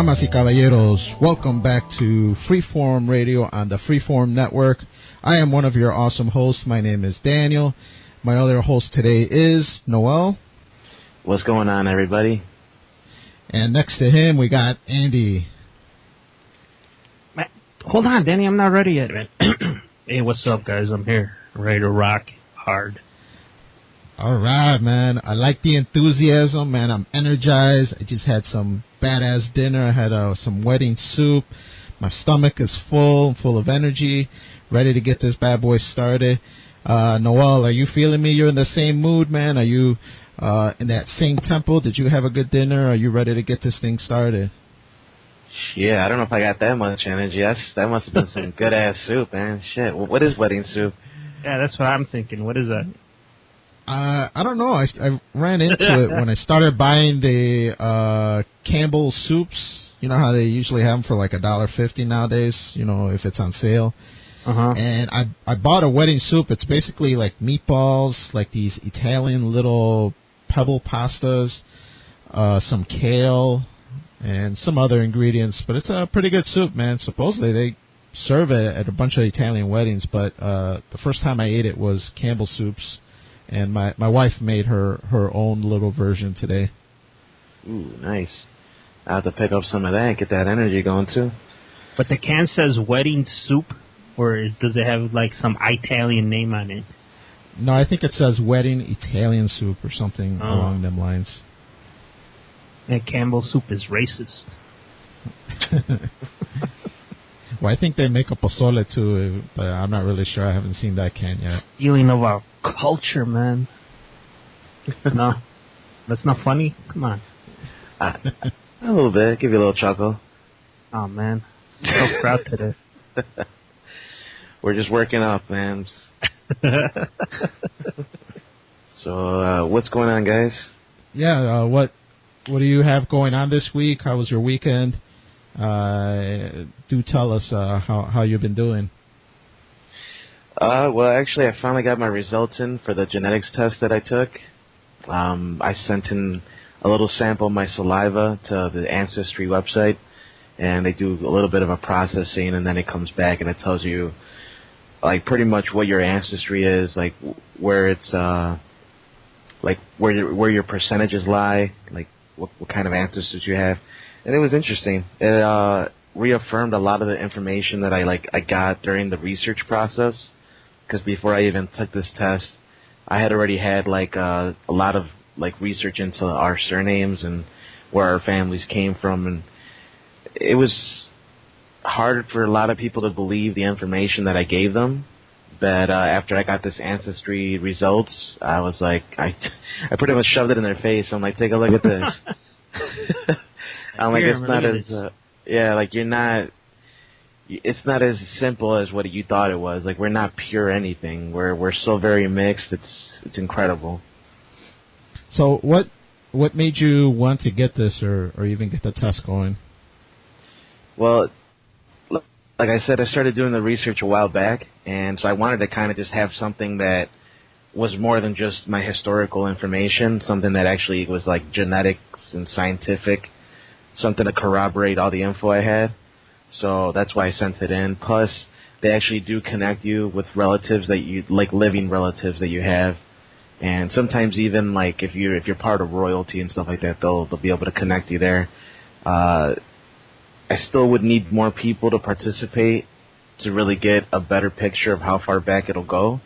Damas y caballeros, welcome back to Freeform Radio on the Freeform Network. I am one of your awesome hosts. My name is Daniel. My other host today is Noel. What's going on, everybody? And next to him, we got Andy. Man, hold on, Danny, I'm not ready yet, man. Hey, what's up, guys? I'm here, ready to rock hard. All right, man. I like the enthusiasm, man. I'm energized. I just had some badass dinner. I had some wedding soup. My stomach is full of energy, ready to get this bad boy started. Noel, are you feeling me? You're in the same mood, man? Are you in that same tempo? Did you have a good dinner? Are you ready to get this thing started? Yeah, I don't know if I got that much energy. That must have been some good-ass soup, man. Shit, what is wedding soup? Yeah, that's what I'm thinking. What is that? I don't know. I ran into it when I started buying the Campbell soups. You know how they usually have them for like $1.50 nowadays, you know, if it's on sale. Uh-huh. And I bought a wedding soup. It's basically like meatballs, like these Italian little pebble pastas, some kale, and some other ingredients. But it's a pretty good soup, man. Supposedly they serve it at a bunch of Italian weddings, but the first time I ate it was Campbell soups. And my wife made her own little version today. Ooh, nice. I'll have to pick up some of that and get that energy going, too. But the can says wedding soup, or does it have, like, some Italian name on it? No, I think it says wedding Italian soup or something along them lines. And Campbell soup is racist. Well, I think they make a pozole, too, but I'm not really sure. I haven't seen that can yet. Stealing of our culture, man. No, that's not funny. Come on. A little bit. Give you a little chuckle. Oh, man. So proud today. We're just working up, man. So, what's going on, guys? Yeah, what do you have going on this week? How was your weekend? Do tell us how you've been doing. Well, actually, I finally got my results in for the genetics test that I took. I sent in a little sample of my saliva to the Ancestry website, and they do a little bit of a processing, and then it comes back and it tells you, like, pretty much what your ancestry is, like where it's, like where your percentages lie, like what kind of ancestors you have. And it was interesting. It reaffirmed a lot of the information that I got during the research process. Because before I even took this test, I had already had like a lot of like research into our surnames and where our families came from, and it was hard for a lot of people to believe the information that I gave them. But after I got this ancestry results, I was like, I pretty much shoved it in their face. I'm like, take a look at this. I'm like, it's not as, like it's not as simple as what you thought it was. Like, we're not pure anything. We're so very mixed. It's incredible. So what made you want to get this or even get the test going? Well, like I said, I started doing the research a while back, and so I wanted to kind of just have something that was more than just my historical information, something that actually was like genetics and scientific, something to corroborate all the info I had. So that's why I sent it in. Plus, they actually do connect you with relatives that you like, living relatives that you have, and sometimes even like if you're part of royalty and stuff like that, they'll be able to connect you there. I still would need more people to participate to really get a better picture of how far back it'll go.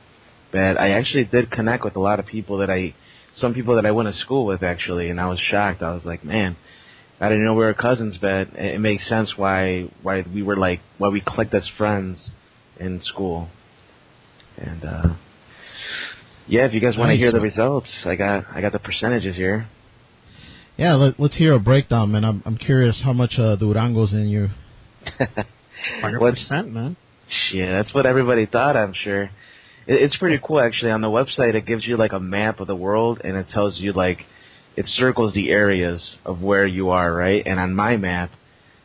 But I actually did connect with a lot of people some people that I went to school with actually, and I was shocked. I was like, man, I didn't know we were cousins, but it makes sense why we clicked as friends in school. And if you guys want to hear the results, I got the percentages here. Yeah, let's hear a breakdown, man. I'm curious how much Durango's in you. 100%, man. Yeah, that's what everybody thought, I'm sure. It's pretty cool, actually. On the website, it gives you like a map of the world, and it tells you like, it circles the areas of where you are, right? And on my map,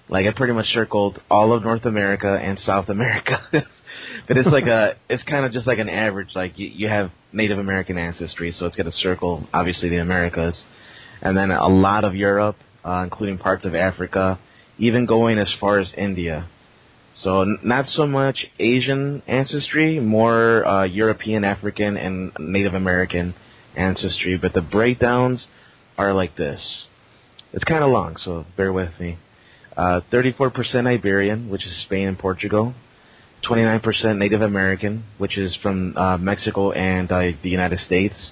like, I pretty much circled all of North America and South America. But it's like it's kind of just like an average. Like, you have Native American ancestry, so it's going to circle, obviously, the Americas. And then a lot of Europe, including parts of Africa, even going as far as India. So not so much Asian ancestry, more European, African, and Native American ancestry. But the breakdowns are like this. It's kind of long, so bear with me. 34% Iberian, which is Spain and Portugal. 29% Native American, which is from Mexico and the United States.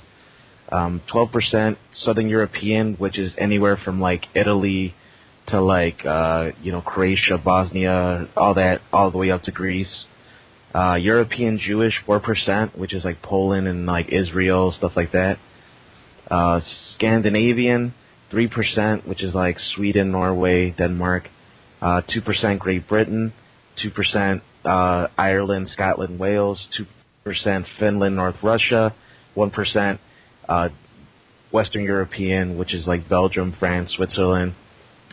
12% Southern European, which is anywhere from like Italy to like Croatia, Bosnia, all the way up to Greece. European Jewish, 4%, which is like Poland and like Israel, stuff like that. Scandinavian, 3%, which is like Sweden, Norway, Denmark. 2% Great Britain. 2% Ireland, Scotland, Wales. 2% Finland, North Russia. 1% Western European, which is like Belgium, France, Switzerland.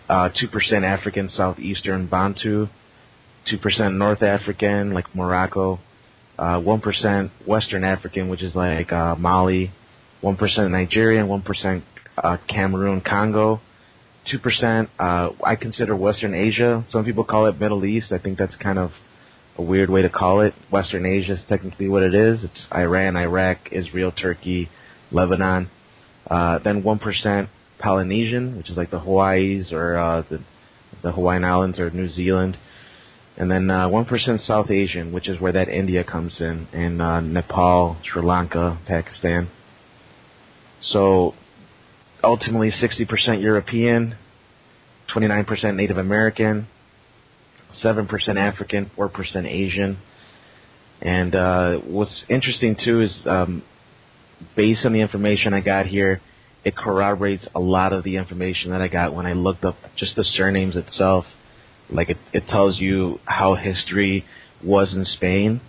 2% African, Southeastern, Bantu. 2% North African, like Morocco. 1% Western African, which is like Mali. 1% Nigerian. 1% Cameroon, Congo. 2% I consider Western Asia. Some people call it Middle East. I think that's kind of a weird way to call it. Western Asia is technically what it is. It's Iran, Iraq, Israel, Turkey, Lebanon. Then 1% Polynesian, which is like the Hawaiis or the Hawaiian Islands or New Zealand. And then 1% South Asian, which is where that India comes in, and Nepal, Sri Lanka, Pakistan. So ultimately 60% European, 29% Native American, 7% African, 4% Asian. And what's interesting too is based on the information I got here, it corroborates a lot of the information that I got when I looked up just the surnames itself. Like it tells you how history was in Spain.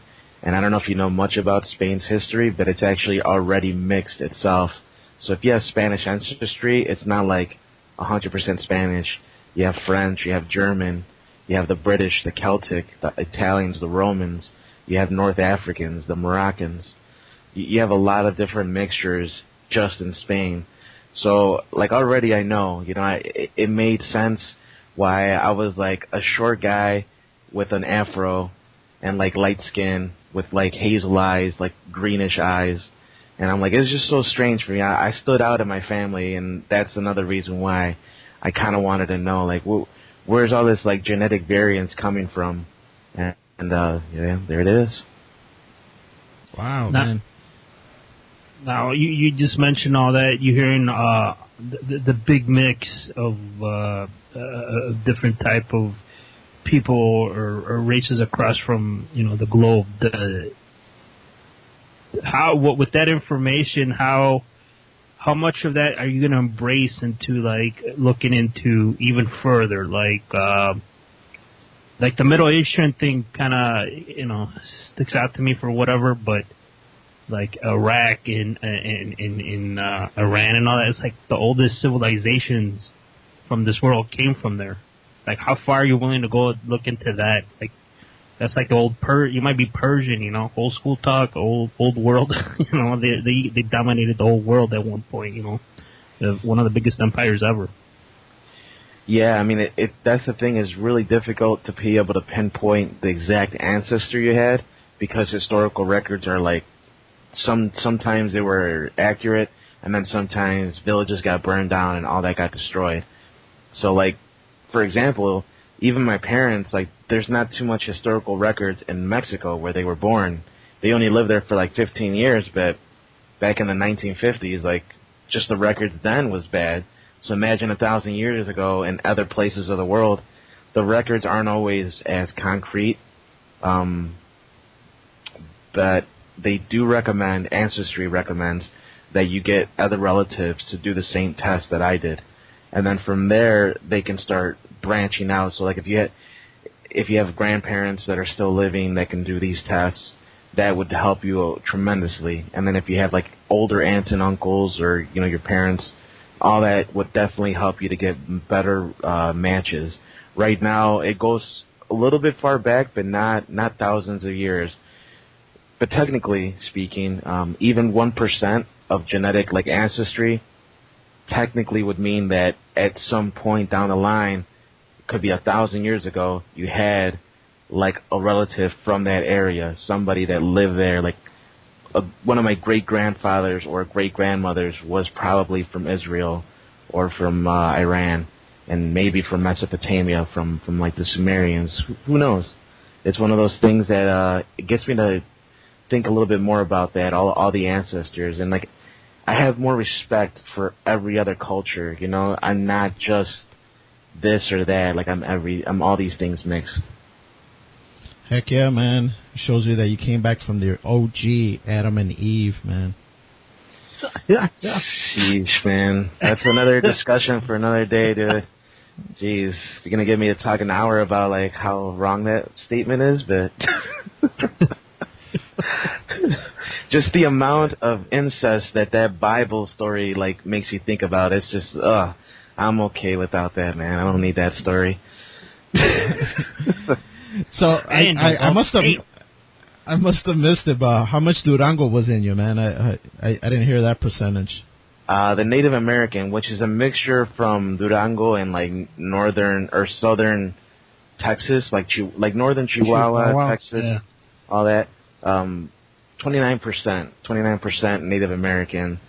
And I don't know if you know much about Spain's history, but it's actually already mixed itself. So if you have Spanish ancestry, it's not like 100% Spanish. You have French, you have German, you have the British, the Celtic, the Italians, the Romans. You have North Africans, the Moroccans. You have a lot of different mixtures just in Spain. So, like, already I know, it made sense why I was, like, a short guy with an afro and, like, light skin with, like, hazel eyes, like, greenish eyes. And I'm like, it's just so strange for me. I stood out in my family, and that's another reason why I kind of wanted to know, like, where's all this, like, genetic variance coming from? And yeah, there it is. Wow, man. Now, you just mentioned all that. You're hearing the big mix of different type of people or races across from, the globe. With that information, how much of that are you going to embrace into, like, looking into even further? Like the Middle Eastern thing kind of, sticks out to me for whatever, but like Iraq and Iran and all that, it's like the oldest civilizations from this world came from there. Like, how far are you willing to go look into that? Like, that's like the old you might be Persian, old school talk, old world. They dominated the whole world at one point. One of the biggest empires ever. Yeah, I mean, that's the thing. It's really difficult to be able to pinpoint the exact ancestor you had, because historical records are like, sometimes they were accurate, and then sometimes villages got burned down and all that got destroyed. So, like, for example, even my parents, like, there's not too much historical records in Mexico where they were born. They only lived there for like 15 years, but back in the 1950s, like, just the records then was bad. So imagine 1,000 years ago in other places of the world, the records aren't always as concrete. But they do recommend, Ancestry recommends, that you get other relatives to do the same test that I did. And then from there, they can start branching out. So, like, if you have grandparents that are still living that can do these tests, that would help you tremendously. And then if you have, like, older aunts and uncles or, your parents, all that would definitely help you to get better matches. Right now, it goes a little bit far back, but not thousands of years. But technically speaking, even 1% of genetic, like, ancestry technically would mean that at some point down the line, could be 1,000 years ago, you had like a relative from that area, somebody that lived there. Like one of my great-grandfathers or great-grandmothers was probably from Israel or from Iran, and maybe from Mesopotamia, from like the Sumerians. Who knows? It's one of those things that it gets me to think a little bit more about that, all the ancestors, and like I have more respect for every other culture. You know, I'm not just this or that. Like I'm all these things mixed. Heck yeah, man! It shows you that you came back from the OG Adam and Eve, man. Sheesh, man. That's another discussion for another day, dude. Jeez, you're gonna get me to talk an hour about like how wrong that statement is, but just the amount of incest that Bible story like makes you think about. It's just, I'm okay without that, man. I don't need that story. So I must have missed it, but how much Durango was in you, man? I didn't hear that percentage. The Native American, which is a mixture from Durango and like northern or southern Texas, like northern Chihuahua, Texas, yeah. All that. 29% Native American.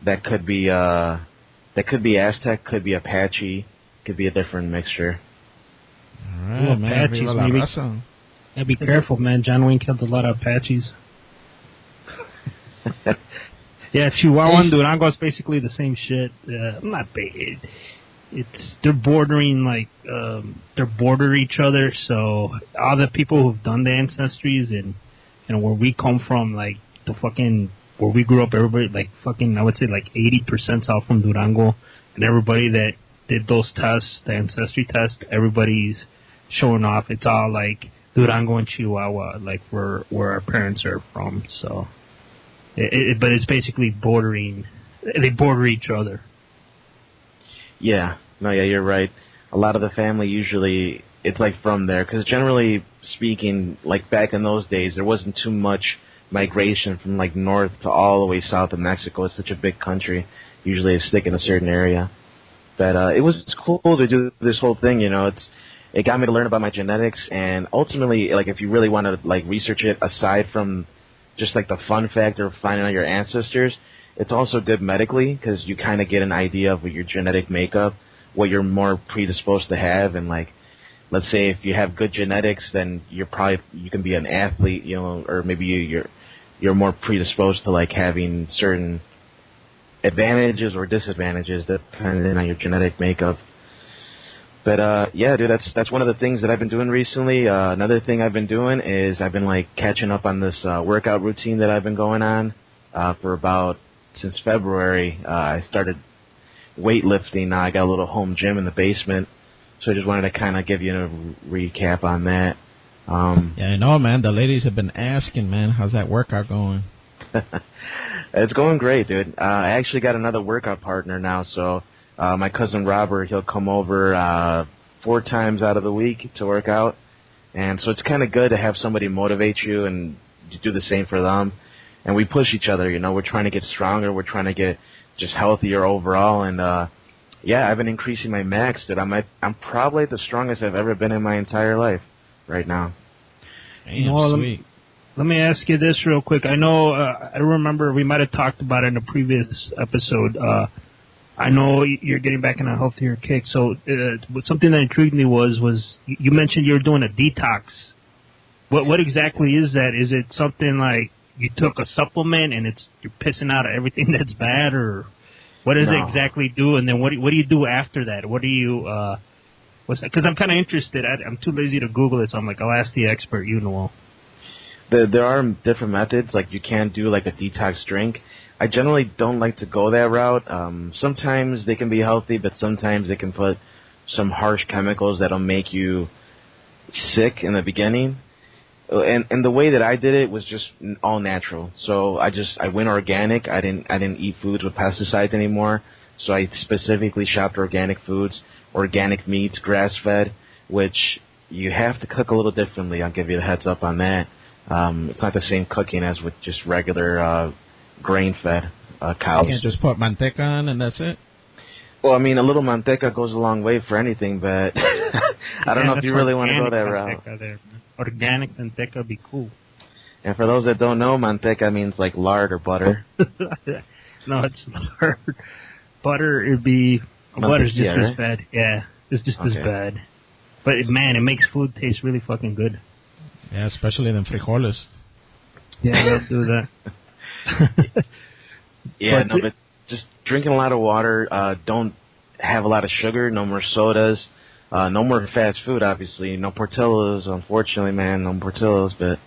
That could be Aztec, could be Apache, could be a different mixture. All right, man. Apaches, maybe. Yeah, be careful, man. John Wayne killed a lot of Apaches. Yeah, Chihuahua and Durango is basically the same shit. Not bad. They're bordering they border each other. So all the people who've done the ancestries and where we come from, like the fucking where we grew up, everybody like fucking I would say like 80% all from Durango, and everybody that did those tests, the ancestry test, everybody's showing off. It's all like Durango and Chihuahua, like where our parents are from. So. But it's basically bordering. They border each other. Yeah. No, yeah, you're right. A lot of the family usually, it's like from there. Because generally speaking, like back in those days, there wasn't too much migration from like north to all the way south of Mexico. It's such a big country. Usually they stick in a certain area. But it was cool to do this whole thing, you know. It got me to learn about my genetics. And ultimately, like if you really want to like research it, aside from just like the fun factor of finding out your ancestors, it's also good medically because you kind of get an idea of your genetic makeup, what you're more predisposed to have, and like, let's say if you have good genetics, then you can be an athlete, you know, or maybe you're more predisposed to like having certain advantages or disadvantages depending on your genetic makeup. But yeah, dude, that's one of the things that I've been doing recently. Another thing I've been doing is I've been like catching up on this workout routine that I've been going on since February. I started weightlifting. Now I got a little home gym in the basement, so I just wanted to kind of give you a recap on that. Yeah, I know, man. The ladies have been asking, man, how's that workout going? It's going great, dude. I actually got another workout partner now, so. My cousin Robert, he'll come over 4 times out of the week to work out. And so it's kind of good to have somebody motivate you and do the same for them. And we push each other, you know. We're trying to get stronger. We're trying to get just healthier overall. And, yeah, I've been increasing my max, dude. I'm probably the strongest I've ever been in my entire life right now. Damn, sweet. Let me ask you this real quick. I know, I remember we might have talked about it in a previous episode. I know you're getting back in a healthier kick. So something that intrigued me was you mentioned you were doing a detox. What exactly is that? Is it something like you took a supplement and you're pissing out everything that's bad, or what does it exactly do? And then what do you do after that? What do you what's that? Because I'm kind of interested. I'm too lazy to Google it, so I'm like, I'll ask the expert, you know. There are different methods. Like you can do like a detox drink. I generally don't like to go that route. Sometimes they can be healthy, but sometimes they can put some harsh chemicals that'll make you sick in the beginning. And the way that I did it was just all natural. So I went organic. I didn't eat foods with pesticides anymore. So I specifically shopped organic foods, organic meats, grass-fed, which you have to cook a little differently. I'll give you the heads up on that. It's not the same cooking as with just regular grain-fed cows. You can't just put manteca on and that's it? Well, I mean, a little manteca goes a long way for anything, but I don't know if you really want to go that route. There. Organic manteca would be cool. And for those that don't know, manteca means like lard or butter. No, it's lard. Butter, it'd be... Butter's just as bad. Yeah, it's just as bad. But, man, it makes food taste really fucking good. Yeah, especially them frijoles. Yeah, let's do that. But just drinking a lot of water. Don't have a lot of sugar. No more sodas. No more fast food, obviously. No Portillos, unfortunately, man. No Portillos. But,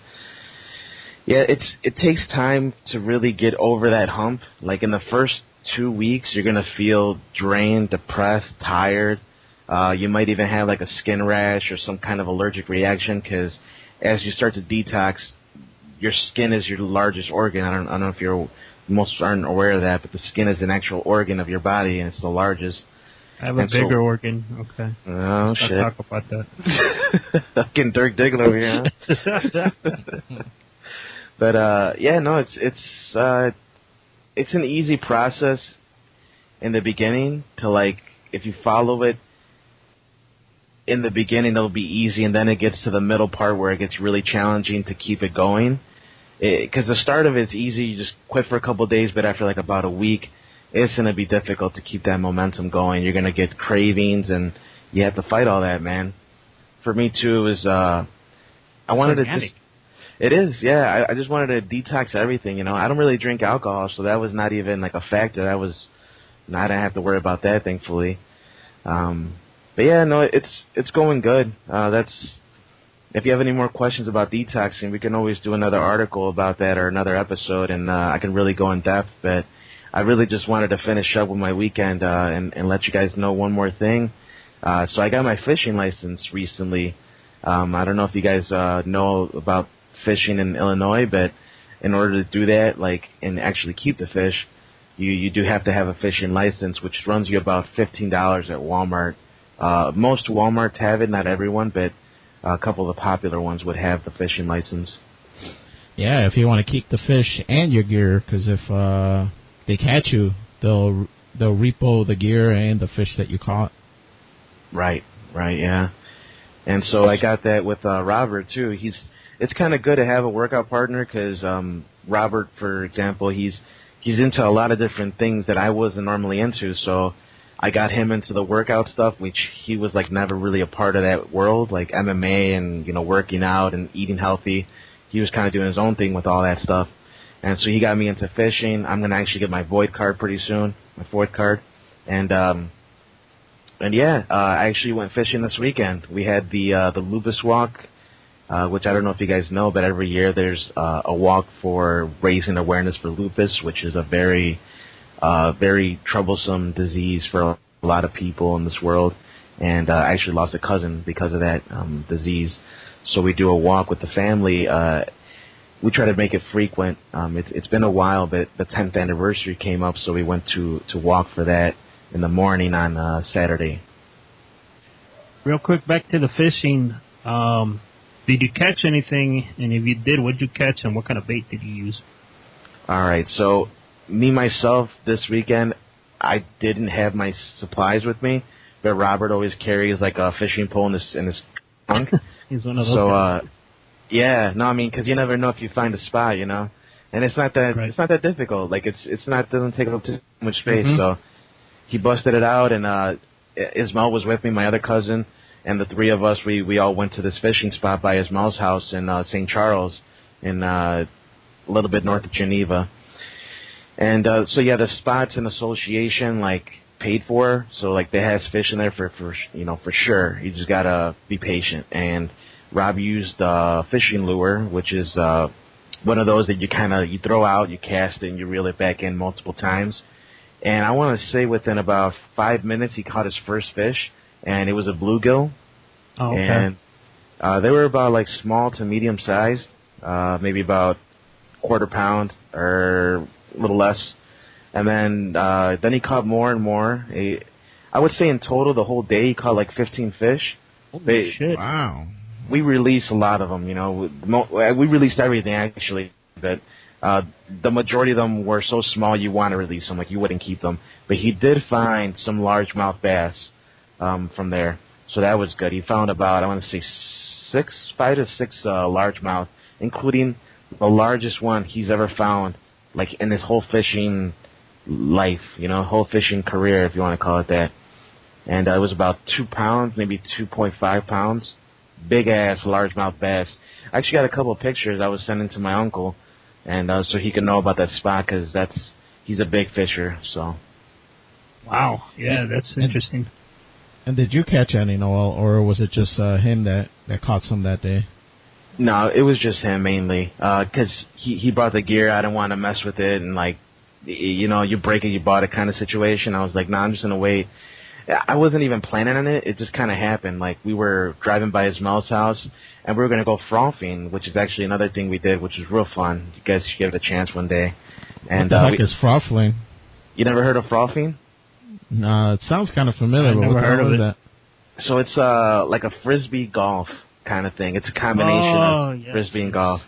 yeah, it takes time to really get over that hump. Like, in the first 2 weeks, you're going to feel drained, depressed, tired. You might even have, like, a skin rash or some kind of allergic reaction because as you start to detox, your skin is your largest organ. I don't know if most aren't aware of that, but the skin is an actual organ of your body, and it's the largest. I have a bigger organ. Okay. Oh, shit. Let's talk about that. Fucking Dirk Diggler over here, huh? But, yeah, no, it's an easy process in the beginning to, like, if you follow it in the beginning, it'll be easy, and then it gets to the middle part where it gets really challenging to keep it going. Because the start of it's easy, you just quit for a couple of days, but after, like, about a week, it's going to be difficult to keep that momentum going. You're going to get cravings, and you have to fight all that, man. For me, too, it was, I wanted to just... It is, yeah. I just wanted to detox everything, you know. I don't really drink alcohol, so that was not even, like, a factor. I didn't have to worry about that, thankfully. But, yeah, no, it's going good. If you have any more questions about detoxing, we can always do another article about that or another episode, and I can really go in depth. But I really just wanted to finish up with my weekend and let you guys know one more thing. So I got my fishing license recently. I don't know if you guys know about fishing in Illinois, but in order to do that, like, and actually keep the fish, you do have to have a fishing license, which runs you about $15 at Walmart. Most Walmarts have it, not everyone, but a couple of the popular ones would have the fishing license. Yeah, if you want to keep the fish and your gear, because if they catch you, they'll repo the gear and the fish that you caught. Right, yeah. And so I got that with Robert, too. It's kind of good to have a workout partner because Robert, for example, he's into a lot of different things that I wasn't normally into, so I got him into the workout stuff, which he was, like, never really a part of that world, like MMA and, you know, working out and eating healthy. He was kind of doing his own thing with all that stuff. And so he got me into fishing. I'm going to actually get my void card pretty soon, my fourth card. And yeah, I actually went fishing this weekend. We had the Lupus Walk, which I don't know if you guys know, but every year there's a walk for raising awareness for lupus, which is a very troublesome disease for a lot of people in this world. And I actually lost a cousin because of that disease. So we do a walk with the family. We try to make it frequent. It's been a while, but the 10th anniversary came up, so we went to walk for that in the morning on Saturday. Real quick, back to the fishing. Did you catch anything? And if you did, what did you catch, and what kind of bait did you use? All right, so me, myself, this weekend, I didn't have my supplies with me, but Robert always carries, like, a fishing pole in his trunk. He's one of those guys. Yeah, no, I mean, because you never know if you find a spot, you know, and it's not that difficult. Like, doesn't take up too much space. Mm-hmm. So he busted it out, and Ismael was with me, my other cousin, and the three of us, we all went to this fishing spot by Ismael's house in St. Charles, in a little bit north of Geneva. And so yeah, the spot's an association, like, paid for, so, like, they has fish in there for sure. You just gotta be patient. And Rob used fishing lure, which is one of those that you throw out, you cast it, and you reel it back in multiple times. And I want to say within about 5 minutes, he caught his first fish, and it was a bluegill. Oh, okay. And they were about, like, small to medium sized, maybe about quarter pound or a little less. And then he caught more and more. I would say in total the whole day he caught like 15 fish. Holy shit. Wow. We release a lot of them, you know. We released everything, actually. But The majority of them were so small you want to release them, like you wouldn't keep them. But he did find some largemouth bass from there, so that was good. He found about, I want to say, 5 to 6 largemouth, including the largest one he's ever found, like in his whole fishing life, whole fishing career, if you want to call it that. And it was about 2 pounds, maybe 2.5 pounds. Big ass largemouth bass. I actually got a couple of pictures I was sending to my uncle, and so he could know about that spot, because he's a big fisher. So. Wow. Yeah, that's interesting. And did you catch any, Noel, or was it just him that caught some that day? No, it was just him mainly, because he brought the gear. I didn't want to mess with it, and like, you break it, you bought it kind of situation. I was like, nah, I'm just gonna wait. I wasn't even planning on it. It just kind of happened. Like, we were driving by his mom's house, and we were going to go frothing, which is actually another thing we did, which was real fun. You guys should give it a chance one day. And what the heck is frothing? You never heard of frothing? No, it sounds kind of familiar. I've never heard of it. That? So it's like a frisbee golf kind of thing. It's a combination of frisbee and golf.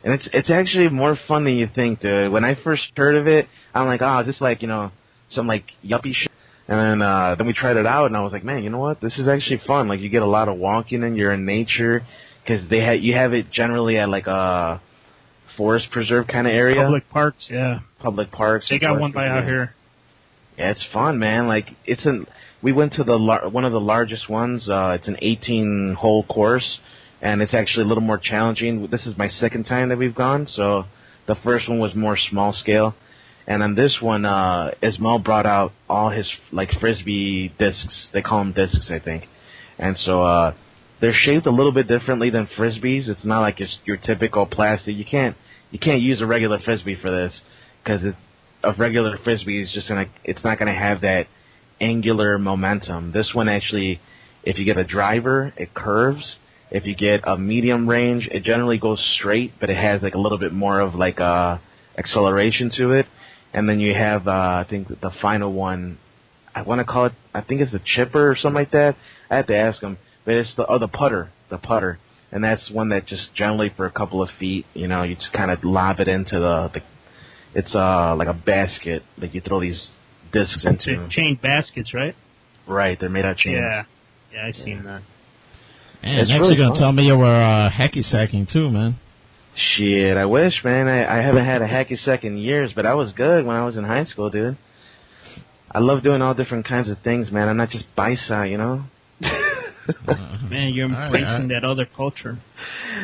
And it's actually more fun than you think, dude. When I first heard of it, I'm like, oh, is this like, some like yuppie shit? And then we tried it out, and I was like, man, you know what? This is actually fun. Like, you get a lot of walking, and you're in nature, because you have it generally at like a forest preserve kind of area. Public parks, yeah. Public parks. They got one by out here. Yeah, it's fun, man. Like, we went to one of the largest ones. It's an 18-hole course, and it's actually a little more challenging. This is my second time that we've gone, so the first one was more small scale. And on this one, Ismael brought out all his, like, frisbee discs. They call them discs, I think. And so they're shaped a little bit differently than frisbees. It's not like your typical plastic. You can't use a regular frisbee for this, because a regular frisbee is it's not gonna have that angular momentum. This one actually, if you get a driver, it curves. If you get a medium range, it generally goes straight, but it has like a little bit more of like acceleration to it. And then you have, I think, the final one, I want to call it, I think it's the chipper or something like that. I have to ask him. But it's the putter. And that's one that just generally for a couple of feet, you just kind of lob it into it's like a basket that you throw these discs into. They're chain baskets, right? Right, they're made out of chains. Yeah, I've seen that. Man, it's actually going to tell me you were hacky sacking too, man. Shit, I wish, man. I haven't had a hacky sack in years, but I was good when I was in high school, dude. I love doing all different kinds of things, man. I'm not just bicep, Man, you're embracing that other culture.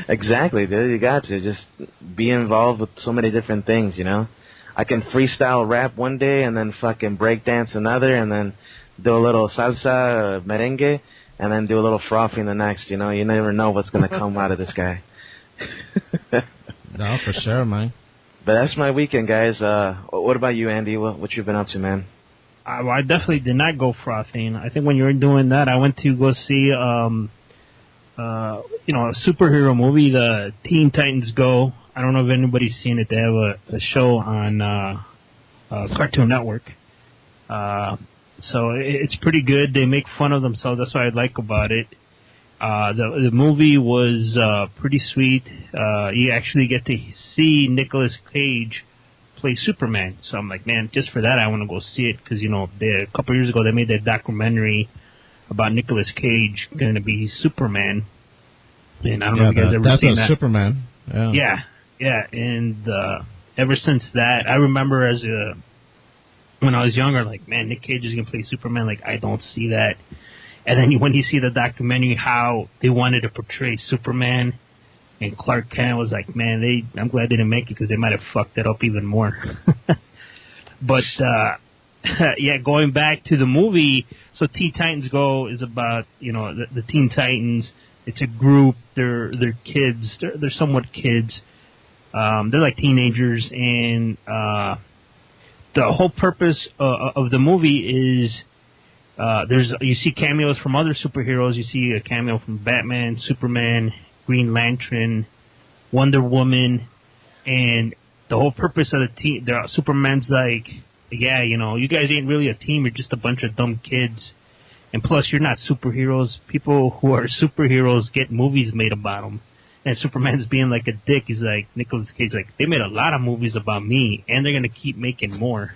Exactly, dude. You got to just be involved with so many different things, I can freestyle rap one day and then fucking break dance another, and then do a little salsa, merengue, and then do a little frothing the next, You never know what's going to come out of this guy. No, for sure, man. But that's my weekend, guys. What about you, Andy? What you been up to, man? I definitely did not go frothing. I think when you were doing that, I went to go see, a superhero movie, the Teen Titans Go. I don't know if anybody's seen it. They have a show on Cartoon Network. So it's pretty good. They make fun of themselves. That's what I like about it. The movie was pretty sweet. You actually get to see Nicolas Cage play Superman. So I'm like, man, just for that I want to go see it, because a couple years ago they made that documentary about Nicolas Cage going to be Superman. And I don't know if you guys ever seen that. Superman. Yeah. And ever since that, I remember when I was younger, like, man, Nick Cage is going to play Superman. Like, I don't see that. And then when you see the documentary, how they wanted to portray Superman and Clark Kent, was like, man, I'm glad they didn't make it, because they might have fucked it up even more. But, yeah, going back to the movie, so Teen Titans Go is about, the Teen Titans. It's a group. They're kids. They're somewhat kids. They're like teenagers, and the whole purpose of the movie is, you see cameos from other superheroes. You see a cameo from Batman, Superman, Green Lantern, Wonder Woman, and the whole purpose of the team, Superman's like, yeah, you guys ain't really a team. You're just a bunch of dumb kids, and plus you're not superheroes. People who are superheroes get movies made about them, and Superman's being like a dick. He's like, Nicolas Cage, like, they made a lot of movies about me, and they're gonna keep making more.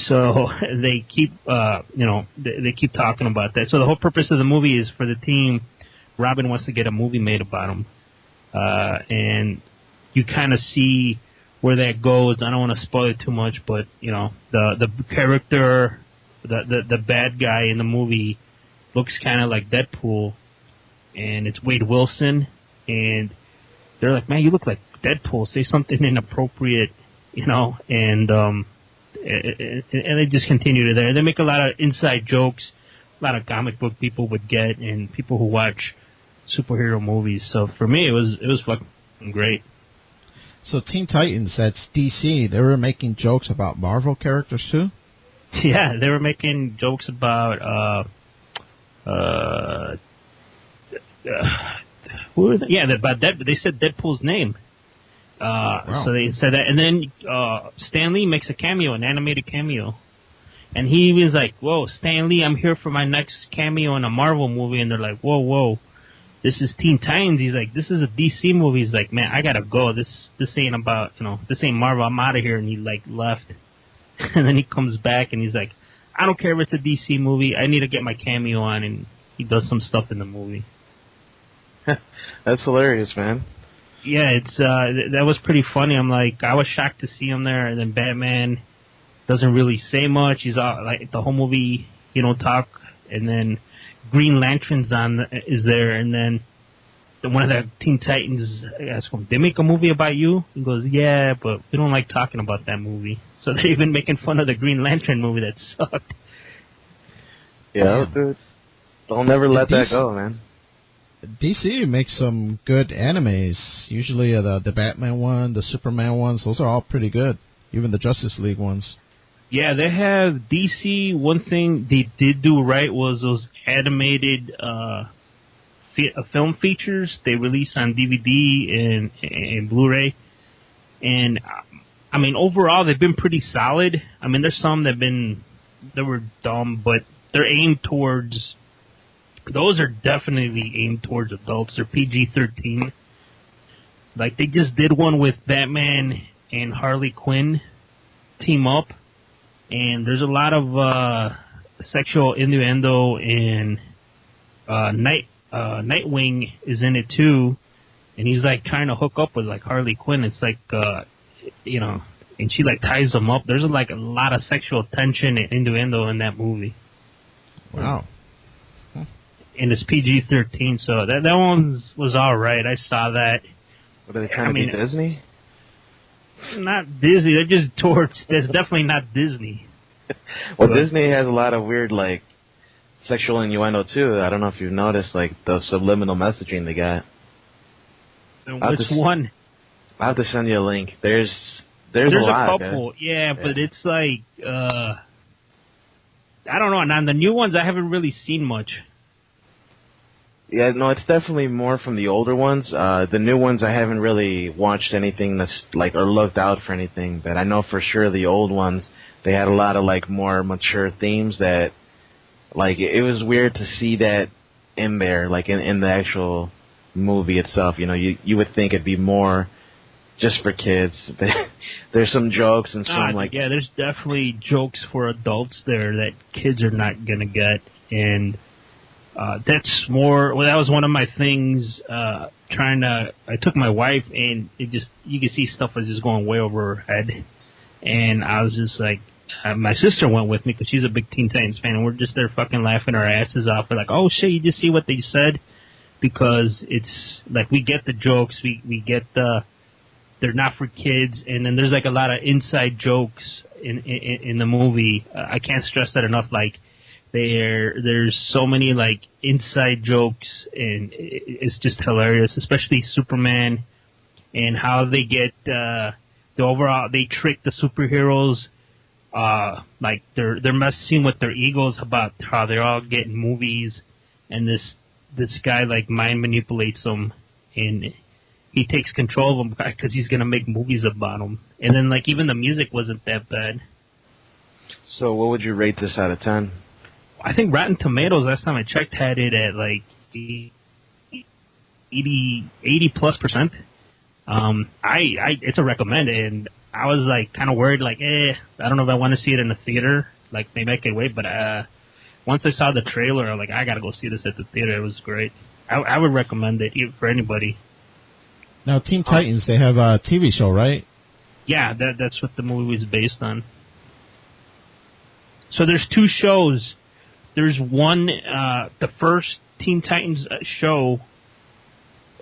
So they keep, they keep talking about that. So the whole purpose of the movie is for the team. Robin wants to get a movie made about him, and you kind of see where that goes. I don't want to spoil it too much, but the character, the bad guy in the movie looks kind of like Deadpool, and it's Wade Wilson, and they're like, man, you look like Deadpool. Say something inappropriate, and they just continue to there. They make a lot of inside jokes, a lot of comic book people would get, and people who watch superhero movies. So for me, it was fucking great. So Teen Titans, that's DC. They were making jokes about Marvel characters too. Yeah, they were making jokes about who were they? Yeah, about they said Deadpool's name. Wow. So they said that, and then Stan Lee makes a cameo, an animated cameo, and he was like, "Whoa, Stan Lee, I'm here for my next cameo in a Marvel movie," and they're like, "Whoa, this is Teen Titans." He's like, "This is a DC movie." He's like, "Man, I gotta go. This ain't about this ain't Marvel. I'm out of here." And he like left, and then he comes back and he's like, "I don't care if it's a DC movie. I need to get my cameo on," and he does some stuff in the movie. That's hilarious, man. Yeah, it's that was pretty funny. I'm like, I was shocked to see him there, and then Batman doesn't really say much. He's all, like, the whole movie, he don't talk, and then Green Lantern's is there, and then one of the Teen Titans asks him, "They make a movie about you?" He goes, "Yeah, but we don't like talking about that movie." So they're even making fun of the Green Lantern movie that sucked. Yeah, dude. Don't never let that go, man. DC makes some good animes. Usually the Batman one, the Superman ones, those are all pretty good. Even the Justice League ones. Yeah, they have DC. One thing they did do right was those animated film features they release on DVD and Blu-ray. And, I mean, overall, they've been pretty solid. I mean, there's some that were dumb, but they're aimed towards... Those are definitely aimed towards adults. They're PG-13. Like, they just did one with Batman and Harley Quinn team up. And there's a lot of sexual innuendo, and Nightwing is in it too. And he's, like, trying to hook up with, like, Harley Quinn. It's like, and she, like, ties them up. There's, like, a lot of sexual tension and innuendo in that movie. Wow. And it's PG-13, so that one was all right. I saw that. What, are they trying to be Disney? Not Disney. They're just that's definitely not Disney. Well, Disney has a lot of weird, like, sexual innuendo, too. I don't know if you've noticed, like, the subliminal messaging they got. Which one? I'll have to send you a link. There's a lot, couple. Yeah, but it's like, I don't know. And on the new ones, I haven't really seen much. Yeah, no, it's definitely more from the older ones. The new ones, I haven't really watched anything that's like, or looked out for anything. But I know for sure the old ones, they had a lot of like more mature themes that, like, it was weird to see that in there, like in the actual movie itself. You would think it'd be more just for kids. But there's some jokes and some like... Yeah, there's definitely jokes for adults there that kids are not going to get. And... that's more. Well, that was one of my things. I took my wife, and you could see stuff was just going way over her head, and I was just like, my sister went with me because she's a big Teen Titans fan, and we're just there fucking laughing our asses off. We're like, oh shit, you just see what they said, because it's like we get the jokes, we get they're not for kids, and then there's like a lot of inside jokes in the movie. I can't stress that enough. Like. There's so many like inside jokes, and it's just hilarious, especially Superman and how they get they trick the superheroes, like they're messing with their egos about how they're all getting movies, and this guy like mind manipulates them, and he takes control of them because he's gonna make movies about them, and then like even the music wasn't that bad. So what would you rate this out of 10? I think Rotten Tomatoes, last time I checked, had it at like 80+%. It's a recommend, and I was like kind of worried, like, I don't know if I want to see it in the theater. Like, maybe I could wait, but once I saw the trailer, I was like, I gotta go see this at the theater. It was great. I would recommend it for anybody. Now, Teen Titans, they have a TV show, right? Yeah, that's what the movie was based on. So there's 2 shows. There's one, the first Teen Titans show,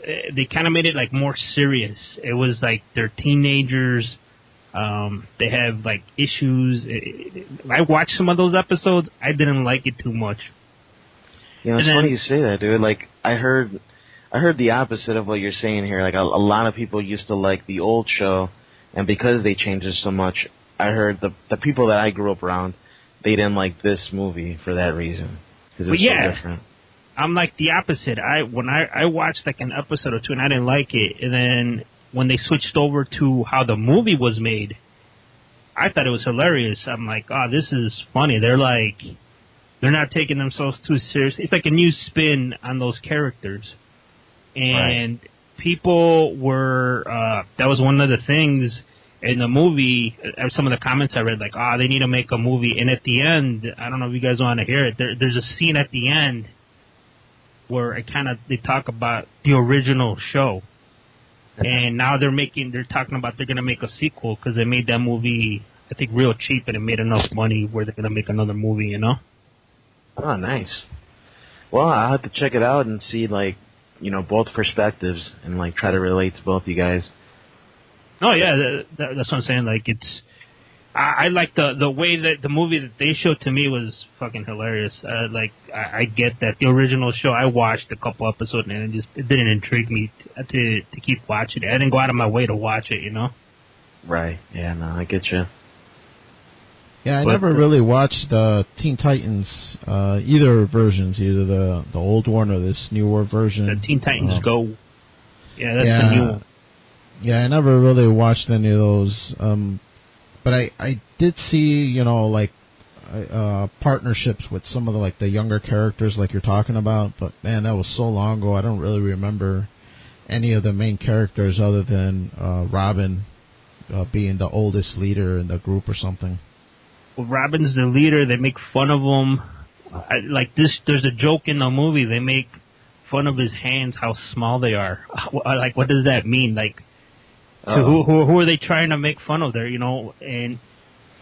they kind of made it like more serious. It was like they're teenagers. They have like issues. I watched some of those episodes. I didn't like it too much. You know, it's funny you say that, dude. Like, I heard the opposite of what you're saying here. Like, a lot of people used to like the old show, and because they changed it so much, I heard the people that I grew up around, they didn't like this movie for that reason. Because it's so different. I'm like the opposite. When I watched like an episode or 2 and I didn't like it, and then when they switched over to how the movie was made, I thought it was hilarious. I'm like, oh, this is funny. They're not taking themselves too seriously. It's like a new spin on those characters. And people were, that was one of the things in the movie, some of the comments I read, like, they need to make a movie. And at the end, I don't know if you guys want to hear it, there's a scene at the end where they talk about the original show. And now they're talking about they're going to make a sequel because they made that movie, I think, real cheap, and it made enough money where they're going to make another movie, you know? Oh, nice. Well, I'll have to check it out and see, like, you know, both perspectives and, like, try to relate to both you guys. Oh, yeah, that's what I'm saying. Like, I like the way that the movie that they showed to me was fucking hilarious. I get that. The original show, I watched a couple episodes, and it didn't intrigue me to keep watching it. I didn't go out of my way to watch it, you know? Right. Yeah, no, I get you. Yeah, I never really watched Teen Titans, either versions, either the old one or this newer version. The Teen Titans Go. Yeah, that's the new one. Yeah, I never really watched any of those. But I did see, you know, like partnerships with some of the younger characters like you're talking about. But man, that was so long ago. I don't really remember any of the main characters other than Robin being the oldest leader in the group or something. Well, Robin's the leader. They make fun of him. There's a joke in the movie. They make fun of his hands, how small they are. Like, what does that mean? Like, so who are they trying to make fun of there, you know? And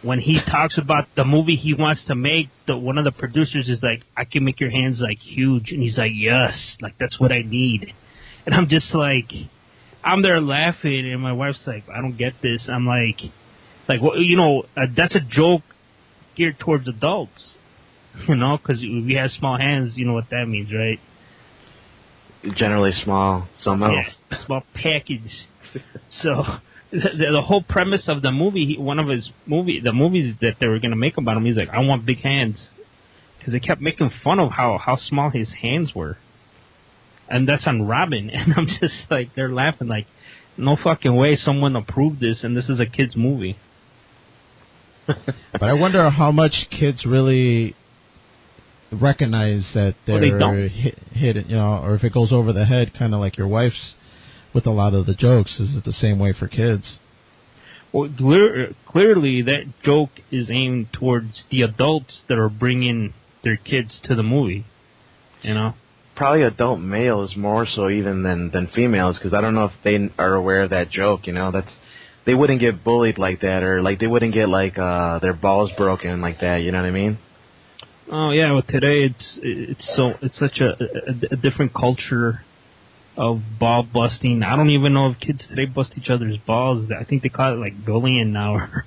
when he talks about the movie he wants to make, one of the producers is like, I can make your hands, like, huge. And he's like, yes, like, that's what I need. And I'm just like, I'm there laughing, and my wife's like, I don't get this. I'm like, well, you know, that's a joke geared towards adults, you know, because if you have small hands, you know what that means, right? Generally small, something else. Yeah, small package. So the whole premise of the movie, the movies that they were going to make about him, he's like, I want big hands. Because they kept making fun of how small his hands were. And that's on Robin. And I'm just like, they're laughing like, no fucking way someone approved this, and this is a kid's movie. But I wonder how much kids really recognize that they're hit, you know, or if it goes over the head, kind of like your wife's with a lot of the jokes. Is it the same way for kids? Well, clearly that joke is aimed towards the adults that are bringing their kids to the movie, you know? Probably adult males more so even than females, because I don't know if they are aware of that joke, you know? They wouldn't get bullied like that, or like they wouldn't get like their balls broken like that, you know what I mean? Oh yeah, well today it's such a different culture of ball busting. I don't even know if kids today bust each other's balls. I think they call it like bullying now, or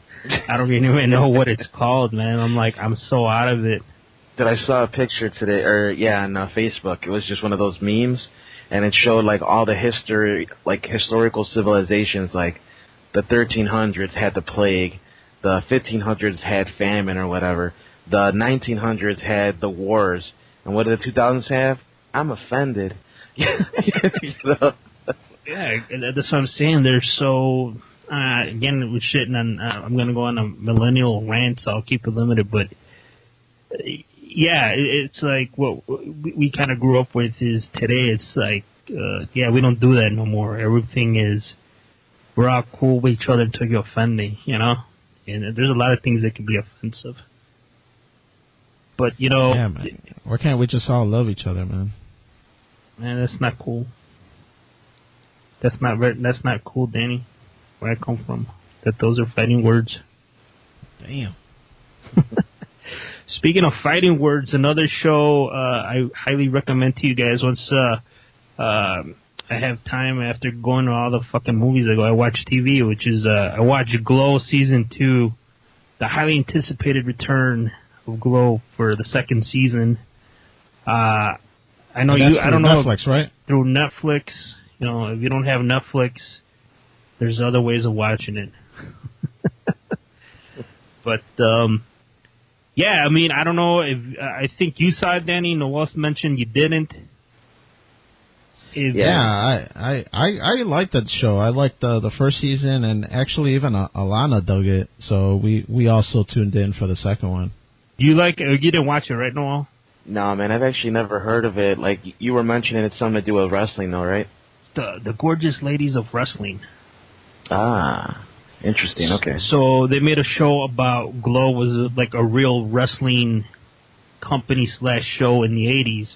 I don't even know what it's called, man. I'm so out of it. That I saw a picture today, on Facebook. It was just one of those memes, and it showed like all the history, like historical civilizations, like the 1300s had the plague, the 1500s had famine or whatever, the 1900s had the wars, and what did the 2000s have? I'm offended. You know? Yeah, that's what I'm saying. They're so again, we're shitting on. I'm gonna go on a millennial rant, so I'll keep it limited. But yeah, it's like what we kind of grew up with is today. It's like yeah, we don't do that no more. Everything is, we're all cool with each other until you offend me, you know? And there's a lot of things that can be offensive. But, you know... Yeah, man. Why can't we just all love each other, man? Man, that's not cool. That's not cool, Danny. Where I come from. That those are fighting words. Damn. Speaking of fighting words, another show I highly recommend to you guys. Once I have time after going to all the fucking movies I watch TV, which is I watched Glow Season 2, the highly anticipated return of Glow for the second season. I know you. I don't know. Netflix, right? Through Netflix. You know, if you don't have Netflix, there's other ways of watching it. But yeah, I mean, I don't know if I think you saw it, Danny. Noel mentioned you didn't. I liked that show. I liked the first season, and actually even Alana dug it. So we also tuned in for the second one. You like it? You didn't watch it, right, Noel? No, man, I've actually never heard of it. Like, you were mentioning it's something to do with wrestling, though, right? The Gorgeous Ladies of Wrestling. Ah, interesting. Okay. So they made a show about Glow was like a real wrestling company / show in the 80s.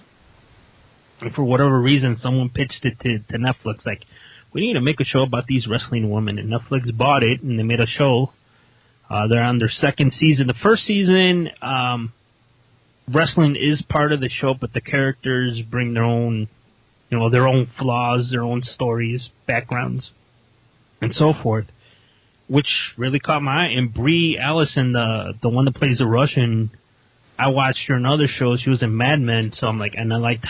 And for whatever reason, someone pitched it to Netflix. Like, we need to make a show about these wrestling women. And Netflix bought it, and they made a show. They're on their second season. The first season, wrestling is part of the show, but the characters bring their own, you know, their own flaws, their own stories, backgrounds, and so forth, which really caught my eye. And Brie Allison, the one that plays the Russian, I watched her in other shows. She was in Mad Men, so I'm like, and I liked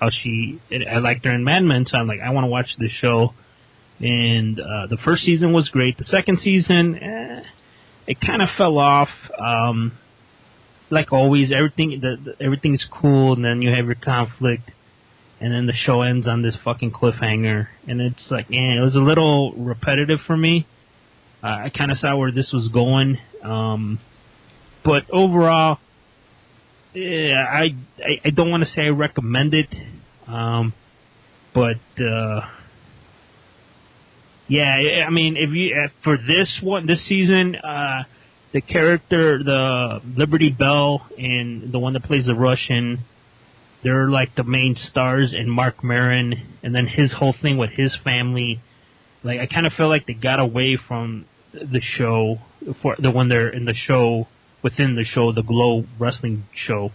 how I liked her in Mad Men, so I'm like, I want to watch this show. And the first season was great. The second season, it kind of fell off. Like always, everything's cool, and then you have your conflict, and then the show ends on this fucking cliffhanger, and it's like, it was a little repetitive for me. I kind of saw where this was going, but overall, I don't want to say I recommend it, but yeah, I mean, if you for this season, the character, the Liberty Bell, and the one that plays the Russian, they're like the main stars, and Mark Maron, and then his whole thing with his family. Like, I kind of feel like they got away from the show for the when they're in the show, within the show, the Glow Wrestling show,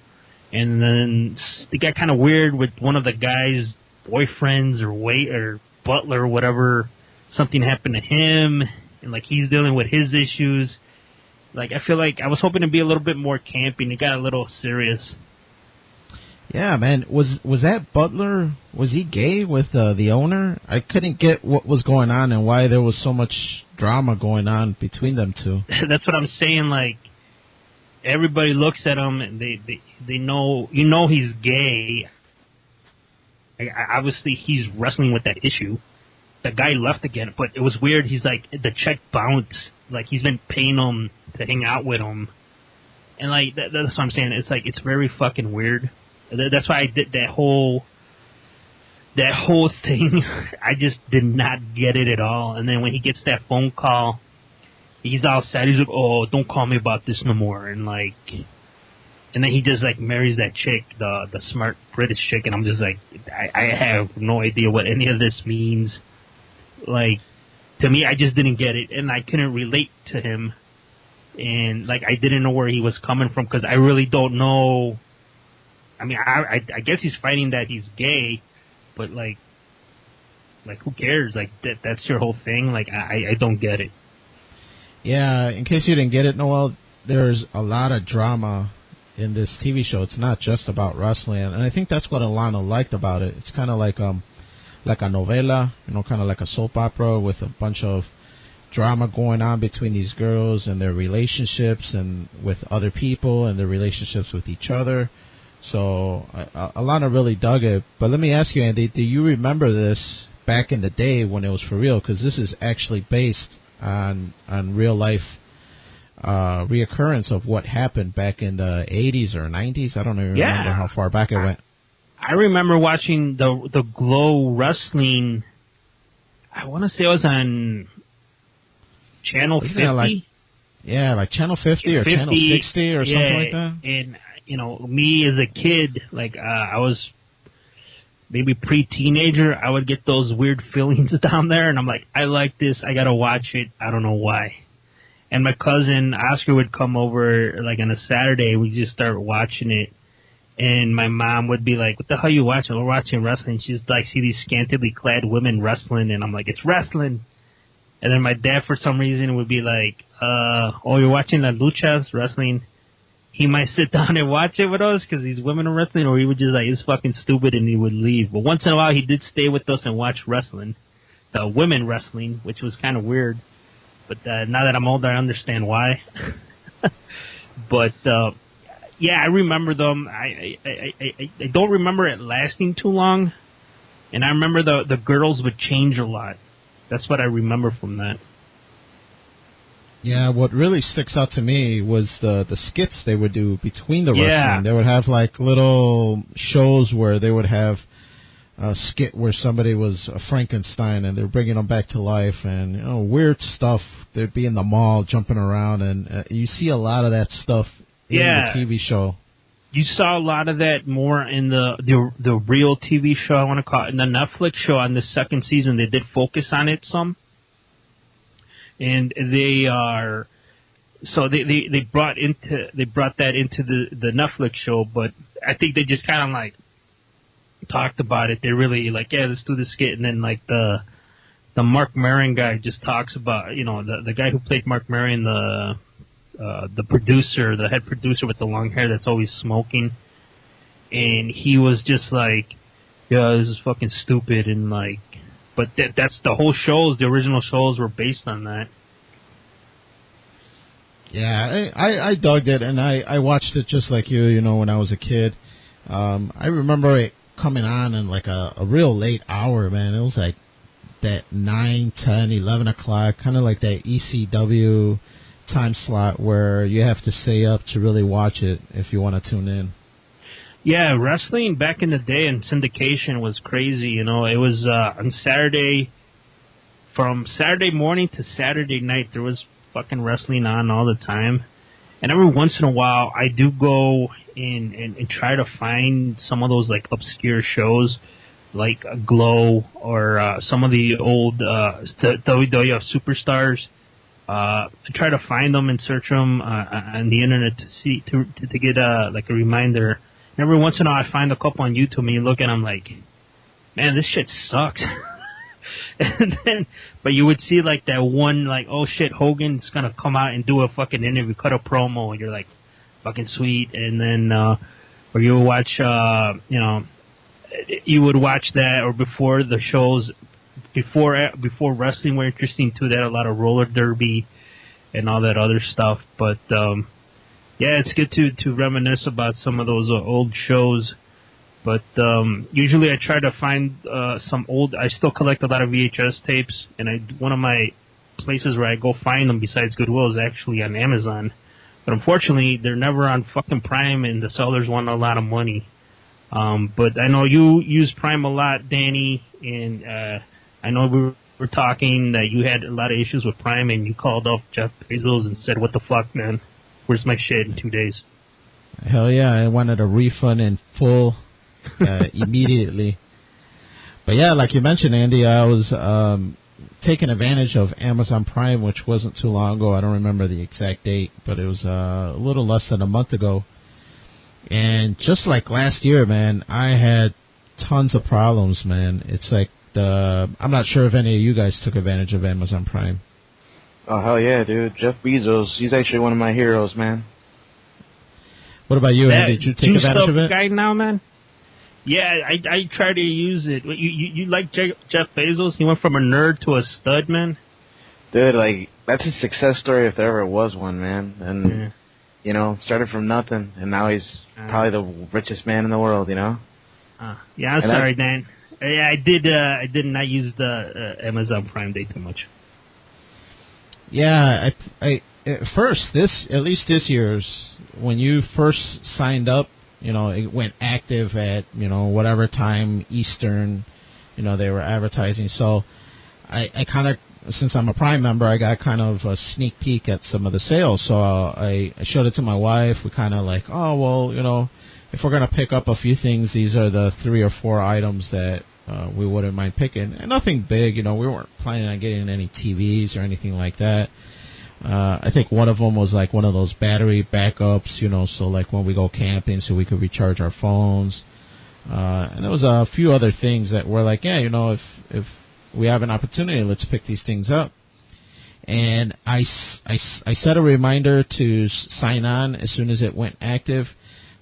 and then they got kind of weird with one of the guys' boyfriends or butler or whatever. Something happened to him, and like he's dealing with his issues. Like, I feel like I was hoping to be a little bit more campy, and it got a little serious. Yeah, man. Was that butler, was he gay with the owner? I couldn't get what was going on and why there was so much drama going on between them two. That's what I'm saying. Like, everybody looks at him, and they know, you know, he's gay. Obviously, he's wrestling with that issue. The guy left again, but it was weird. He's like, the check bounced. Like, he's been paying him to hang out with him. And, like, that's what I'm saying. It's like, it's very fucking weird. That's why I did that whole thing. I just did not get it at all. And then when he gets that phone call, he's all sad. He's like, oh, don't call me about this no more. And, like, and then he just, like, marries that chick, the smart British chick. And I'm just like, I have no idea what any of this means. Like, to me, I just didn't get it, and I couldn't relate to him, and like I didn't know where he was coming from, because I really don't know. I mean, I guess he's fighting that he's gay, but like who cares? Like that's your whole thing. Like I don't get it. Yeah, in case you didn't get it, Noel, there's a lot of drama in this TV show. It's not just about wrestling, and I think that's what Alana liked about it. It's kind of like a novela, you know, kind of like a soap opera with a bunch of drama going on between these girls and their relationships and with other people and their relationships with each other. So Alana really dug it. But let me ask you, Andy, do you remember this back in the day when it was for real? Because this is actually based on real life reoccurrence of what happened back in the 80s or 90s. I don't even remember how far back it went. I remember watching the Glow Wrestling. I want to say it was on Channel 50. Like Channel 50 or Channel 60 or something like that. And, me as a kid, I was maybe pre-teenager, I would get those weird feelings down there, and I'm like, I like this, I gotta watch it, I don't know why. And my cousin Oscar would come over, on a Saturday, we'd just start watching it, and my mom would be like, what the hell are you watching? We're watching wrestling. She's like, see these scantily clad women wrestling, and I'm like, it's wrestling. And then my dad, for some reason, would be like, oh, you're watching La Luchas, wrestling? He might sit down and watch it with us because these women are wrestling, or he would just it's fucking stupid, and he would leave. But once in a while, he did stay with us and watch wrestling, the women wrestling, which was kind of weird. But now that I'm older, I understand why. But, I remember them. I don't remember it lasting too long. And I remember the girls would change a lot. That's what I remember from that. Yeah, what really sticks out to me was the skits they would do between the wrestling. They would have little shows where they would have a skit where somebody was a Frankenstein and they're bringing them back to life, and weird stuff. They'd be in the mall jumping around, and you see a lot of that stuff in the TV show. You saw a lot of that more in the real TV show, I want to call it. In the Netflix show on the second season, they did focus on it some. And they brought that into the Netflix show, but I think they just kind of talked about it. They really let's do this skit, and then the Mark Maron guy just talks about the guy who played Mark Maron, the producer, the head producer with the long hair that's always smoking, and he was just this is fucking stupid, and but that's the whole shows. The original shows were based on that. Yeah, I dug it, and I watched it just like you, when I was a kid. I remember it coming on in a real late hour, man. It was that 9, 10, 11 o'clock, kind of like that ECW time slot where you have to stay up to really watch it if you want to tune in. Yeah, wrestling back in the day in syndication was crazy. It was on Saturday, from Saturday morning to Saturday night, there was fucking wrestling on all the time. And every once in a while, I do go in and try to find some of those obscure shows, like Glow or some of the old WWF superstars. I try to find them and search them on the internet to get a reminder. And every once in a while, I find a couple on YouTube, and you look at them man, this shit sucks. And then, but you would see that one, oh shit, Hogan's gonna come out and do a fucking interview, cut a promo, and you're fucking sweet. And then, or you would watch, you would watch that, or before the shows, before wrestling were interesting too. They had a lot of roller derby and all that other stuff. But it's good to reminisce about some of those old shows. But usually I try to find some old. I still collect a lot of VHS tapes, and one of my places where I go find them besides Goodwill is actually on Amazon. But unfortunately, they're never on fucking Prime, and the sellers want a lot of money. But I know you use Prime a lot, Danny, and I know we were talking that you had a lot of issues with Prime, and you called up Jeff Bezos and said, "What the fuck, man? Where's my shit?" in 2 days. Hell yeah, I wanted a refund in full immediately. But yeah, like you mentioned, Andy, I was taking advantage of Amazon Prime, which wasn't too long ago. I don't remember the exact date, but it was a little less than a month ago. And just like last year, man, I had tons of problems, man. It's I'm not sure if any of you guys took advantage of Amazon Prime. Oh, hell yeah, dude. Jeff Bezos, he's actually one of my heroes, man. What about you, Andy? Did you take advantage of it? Guy now, man? Yeah, I try to use it. You like Jeff Bezos? He went from a nerd to a stud, man? Dude, that's a success story if there ever was one, man. And, started from nothing, and now he's probably the richest man in the world, Yeah, I'm sorry, Dan. Yeah, I did not use the Amazon Prime Day too much. Yeah, I at first, at least this year's, when you first signed up it went active at, whatever time Eastern, they were advertising. So I kind of, since I'm a Prime member, I got kind of a sneak peek at some of the sales. So I showed it to my wife. We kind of like, oh, well, if we're going to pick up a few things, these are the 3 or 4 items that we wouldn't mind picking. And nothing big, we weren't planning on getting any TVs or anything like that. I think one of them was like one of those battery backups, so like when we go camping so we could recharge our phones. And there was a few other things that were like, yeah, if we have an opportunity, let's pick these things up. And I set a reminder to sign on as soon as it went active.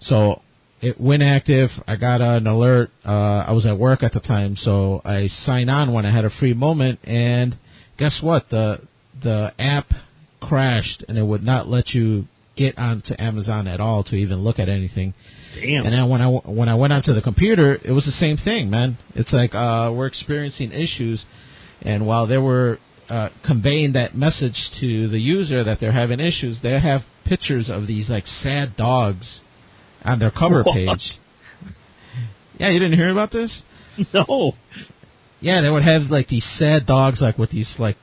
So it went active. I got an alert. I was at work at the time, so I signed on when I had a free moment. And guess what? The app crashed, and it would not let you get onto Amazon at all to even look at anything. Damn. And then when I went onto the computer, it was the same thing, man. It's like we're experiencing issues, and while they were conveying that message to the user that they're having issues, they have pictures of these like sad dogs on their cover page. Yeah, you didn't hear about this? No. Yeah, they would have like these sad dogs, like with these like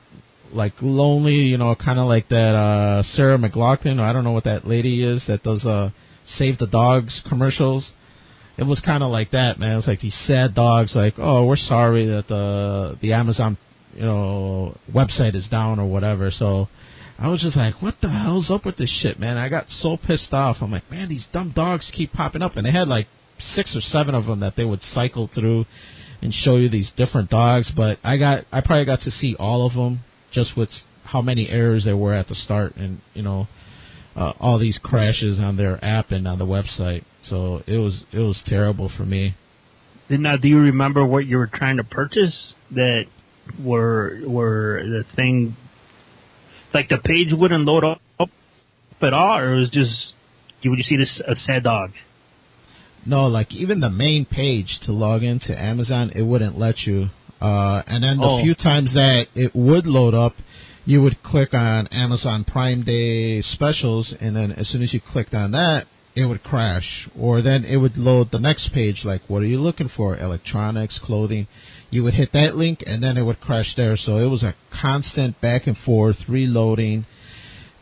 lonely, kind of like that Sarah McLachlan, or I don't know what that lady is that does Save the Dogs commercials. It was kind of like that, man. It's like these sad dogs, like, oh, we're sorry that the Amazon, website is down or whatever. So I was just like, what the hell's up with this shit, man? I got so pissed off. I'm like, man, these dumb dogs keep popping up. And they had like 6 or 7 of them that they would cycle through and show you these different dogs. But I probably got to see all of them just with how many errors there were at the start, and all these crashes on their app and on the website. So it was terrible for me. Now, do you remember what you were trying to purchase that were the thing? Like the page wouldn't load up at all, or it was just would you see this a sad dog? No, like even the main page to log into Amazon, it wouldn't let you. And then the few times that it would load up, you would click on Amazon Prime Day specials, and then as soon as you clicked on that, it would crash. Or then it would load the next page, like, what are you looking for? Electronics, clothing. You would hit that link, and then it would crash there. So it was a constant back and forth, reloading,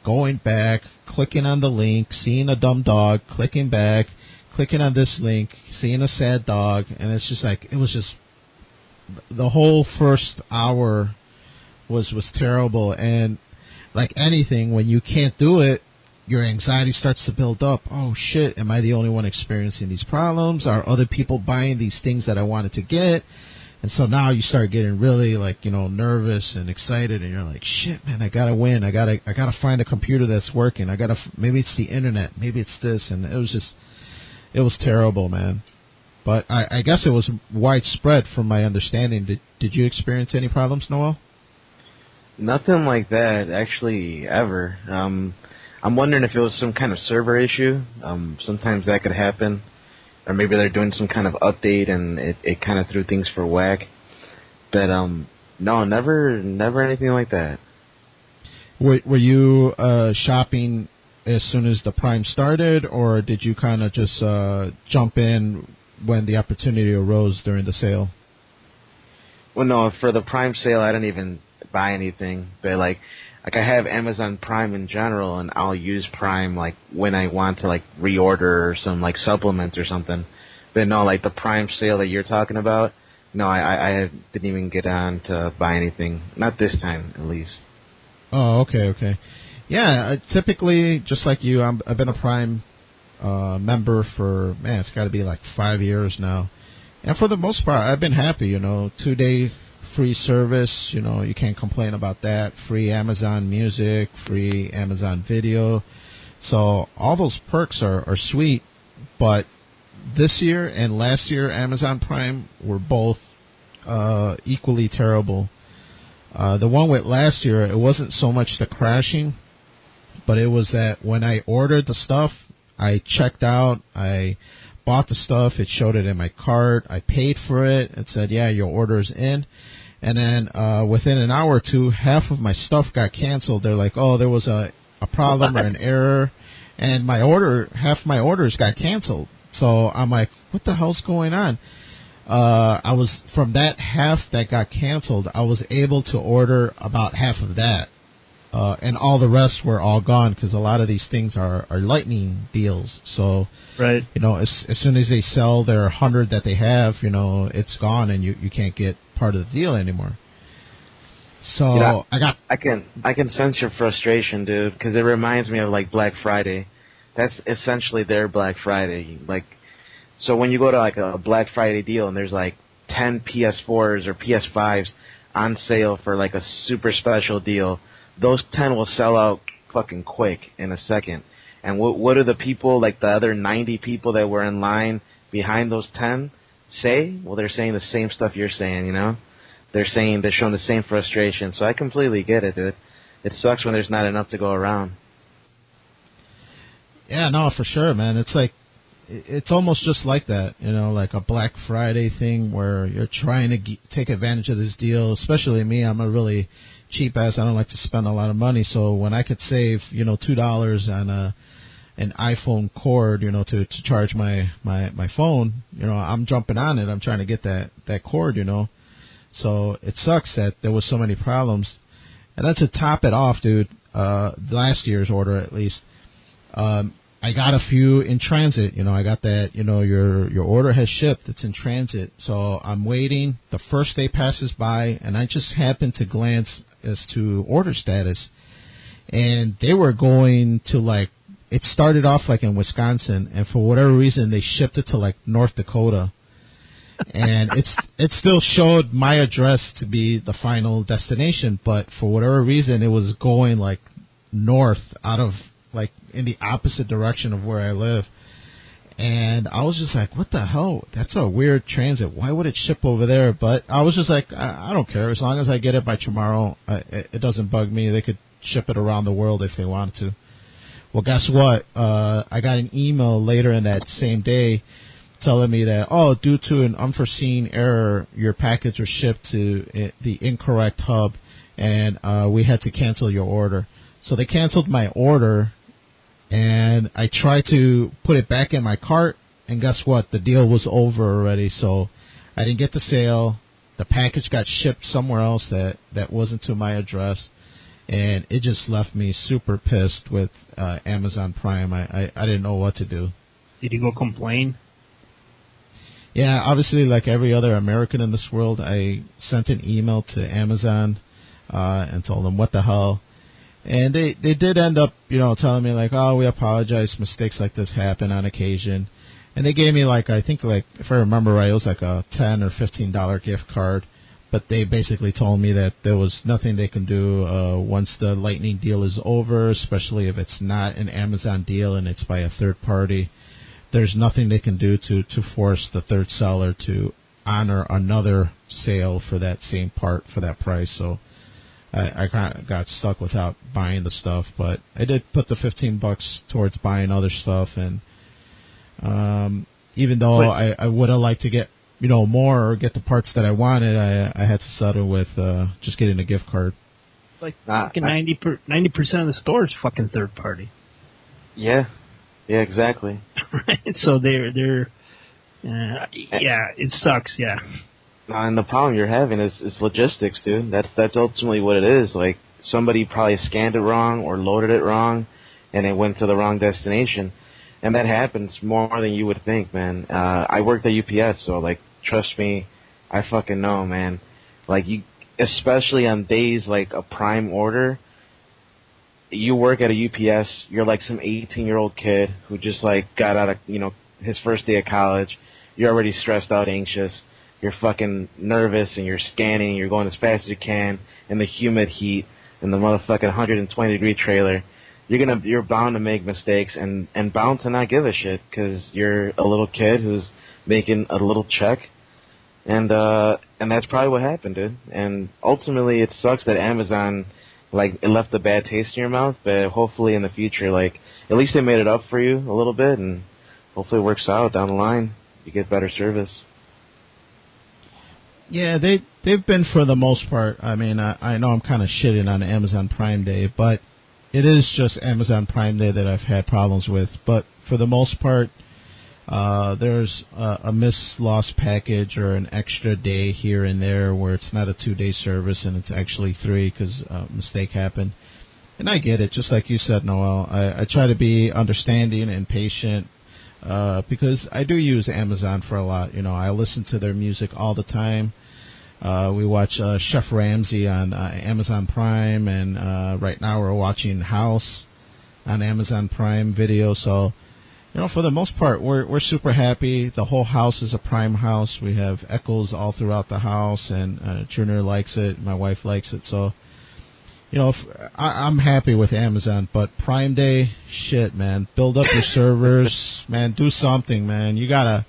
going back, clicking on the link, seeing a dumb dog, clicking back, clicking on this link, seeing a sad dog, and it's just like, it was just, the whole first hour was terrible. And like anything, when you can't do it, your anxiety starts to build up. Oh shit, am I the only one experiencing these problems? Are other people buying these things that I wanted to get? And so now you start getting really like, nervous and excited, and you're like, shit, man, I gotta win. I gotta find a computer that's working. Maybe it's the internet, maybe it's this. And it was terrible, man. But I guess it was widespread from my understanding. Did you experience any problems, Noel? Nothing like that, actually, ever. I'm wondering if it was some kind of server issue. Sometimes that could happen. Or maybe they're doing some kind of update and it kind of threw things for whack. But, no, never anything like that. Were you shopping as soon as the Prime started, or did you kind of just jump in when the opportunity arose during the sale? Well, no, for the Prime sale, I didn't even buy anything. But, like I have Amazon Prime in general, and I'll use Prime, like, when I want to, like, reorder some, like, supplements or something. But, no, like, the Prime sale that you're talking about, no, I didn't even get on to buy anything. Not this time, at least. Oh, okay. Yeah, typically, just like you, I've been a Prime member for, man, it's got to be like 5 years now. And for the most part, I've been happy, 2-day free service, you can't complain about that. Free Amazon Music, free Amazon Video. So all those perks are sweet, but this year and last year, Amazon Prime were both equally terrible. The one with last year, it wasn't so much the crashing, but it was that when I ordered the stuff, I checked out, I bought the stuff, it showed it in my cart, I paid for it, it said, yeah, your order's in. And then within an hour or two, half of my stuff got canceled. They're like, oh, there was a problem or an error, and half my orders got canceled. So I'm like, what the hell's going on? I was, from that half that got canceled, I was able to order about half of that. And all the rest were all gone because a lot of these things are lightning deals. So, right. As soon as they sell their 100 that they have, it's gone and you can't get part of the deal anymore. So I can sense your frustration, dude, because it reminds me of like Black Friday. That's essentially their Black Friday. Like, so when you go to like a Black Friday deal and there's like 10 PS4s or PS5s on sale for like a super special deal, those 10 will sell out fucking quick in a second. And what do the people, like the other 90 people that were in line behind those 10 say? Well, they're saying the same stuff you're saying, They're showing the same frustration. So I completely get it, dude. It sucks when there's not enough to go around. Yeah, no, for sure, man. It's like, it's almost just like that, like a Black Friday thing where you're trying to take advantage of this deal. Especially me, I'm a really cheap ass. I don't like to spend a lot of money. So when I could save, $2 on an iPhone cord, to charge my phone, I'm jumping on it. I'm trying to get that cord, So it sucks that there was so many problems. And then to top it off, dude, last year's order at least, I got a few in transit. I got that, your order has shipped. It's in transit. So I'm waiting. The first day passes by, and I just happened to glance as to order status. And they were going to, like, it started off, like, in Wisconsin, and for whatever reason, they shipped it to, like, North Dakota. And it still showed my address to be the final destination, but for whatever reason, it was going, like, north out of, like, in the opposite direction of where I live. And I was just like, what the hell? That's a weird transit. Why would it ship over there? But I was just like, I don't care. As long as I get it by tomorrow, it doesn't bug me. They could ship it around the world if they wanted to. Well, guess what? I got an email later in that same day telling me that, due to an unforeseen error, your package was shipped to the incorrect hub, and we had to cancel your order. So they canceled my order, and I tried to put it back in my cart, and guess what? The deal was over already, so I didn't get the sale. The package got shipped somewhere else that wasn't to my address, and it just left me super pissed with Amazon Prime. I didn't know what to do. Did you go complain? Yeah, obviously, like every other American in this world, I sent an email to Amazon and told them what the hell. And they did end up, telling me, like, we apologize, mistakes like this happen on occasion. And they gave me, like, I think, like, if I remember right, it was like a $10 or $15 gift card. But they basically told me that there was nothing they can do once the Lightning deal is over, especially if it's not an Amazon deal and it's by a third party. There's nothing they can do to force the third seller to honor another sale for that same part for that price. So I kind of got stuck without buying the stuff, but I did put the $15 towards buying other stuff, and even though I would have liked to get more or get the parts that I wanted, I had to settle with just getting a gift card. Like fucking 90% of the store is fucking third party. Yeah, exactly. Right, so they're it sucks. Yeah. And the problem you're having is logistics, dude. That's ultimately what it is. Like, somebody probably scanned it wrong or loaded it wrong, and it went to the wrong destination. And that happens more than you would think, man. I worked at UPS, so, like, trust me, I fucking know, man. Like, you, especially on days like a Prime order, you work at a UPS, you're like some 18-year-old kid who just, like, got out of, his first day of college. You're already stressed out, anxious. You're fucking nervous, and you're scanning, you're going as fast as you can in the humid heat in the motherfucking 120-degree trailer. You're bound to make mistakes and bound to not give a shit because you're a little kid who's making a little check. And that's probably what happened, dude. And ultimately, it sucks that Amazon, like, it left a bad taste in your mouth, but hopefully in the future, like, at least they made it up for you a little bit, and hopefully it works out down the line. You get better service. Yeah, they've been for the most part. I mean, I know I'm kind of shitting on Amazon Prime Day, but it is just Amazon Prime Day that I've had problems with. But for the most part, there's a lost package or an extra day here and there where it's not a 2-day service and it's actually 3 because a mistake happened. And I get it, just like you said, Noel. I try to be understanding and patient because I do use Amazon for a lot. You know, I listen to their music all the time. We watch Chef Ramsay on Amazon Prime, and right now we're watching House on Amazon Prime Video. So, you know, for the most part, we're super happy. The whole house is a Prime house. We have echoes all throughout the house, and Junior likes it. My wife likes it. So, you know, I'm happy with Amazon. But Prime Day, shit, man. Build up your servers, man. Do something, man. You gotta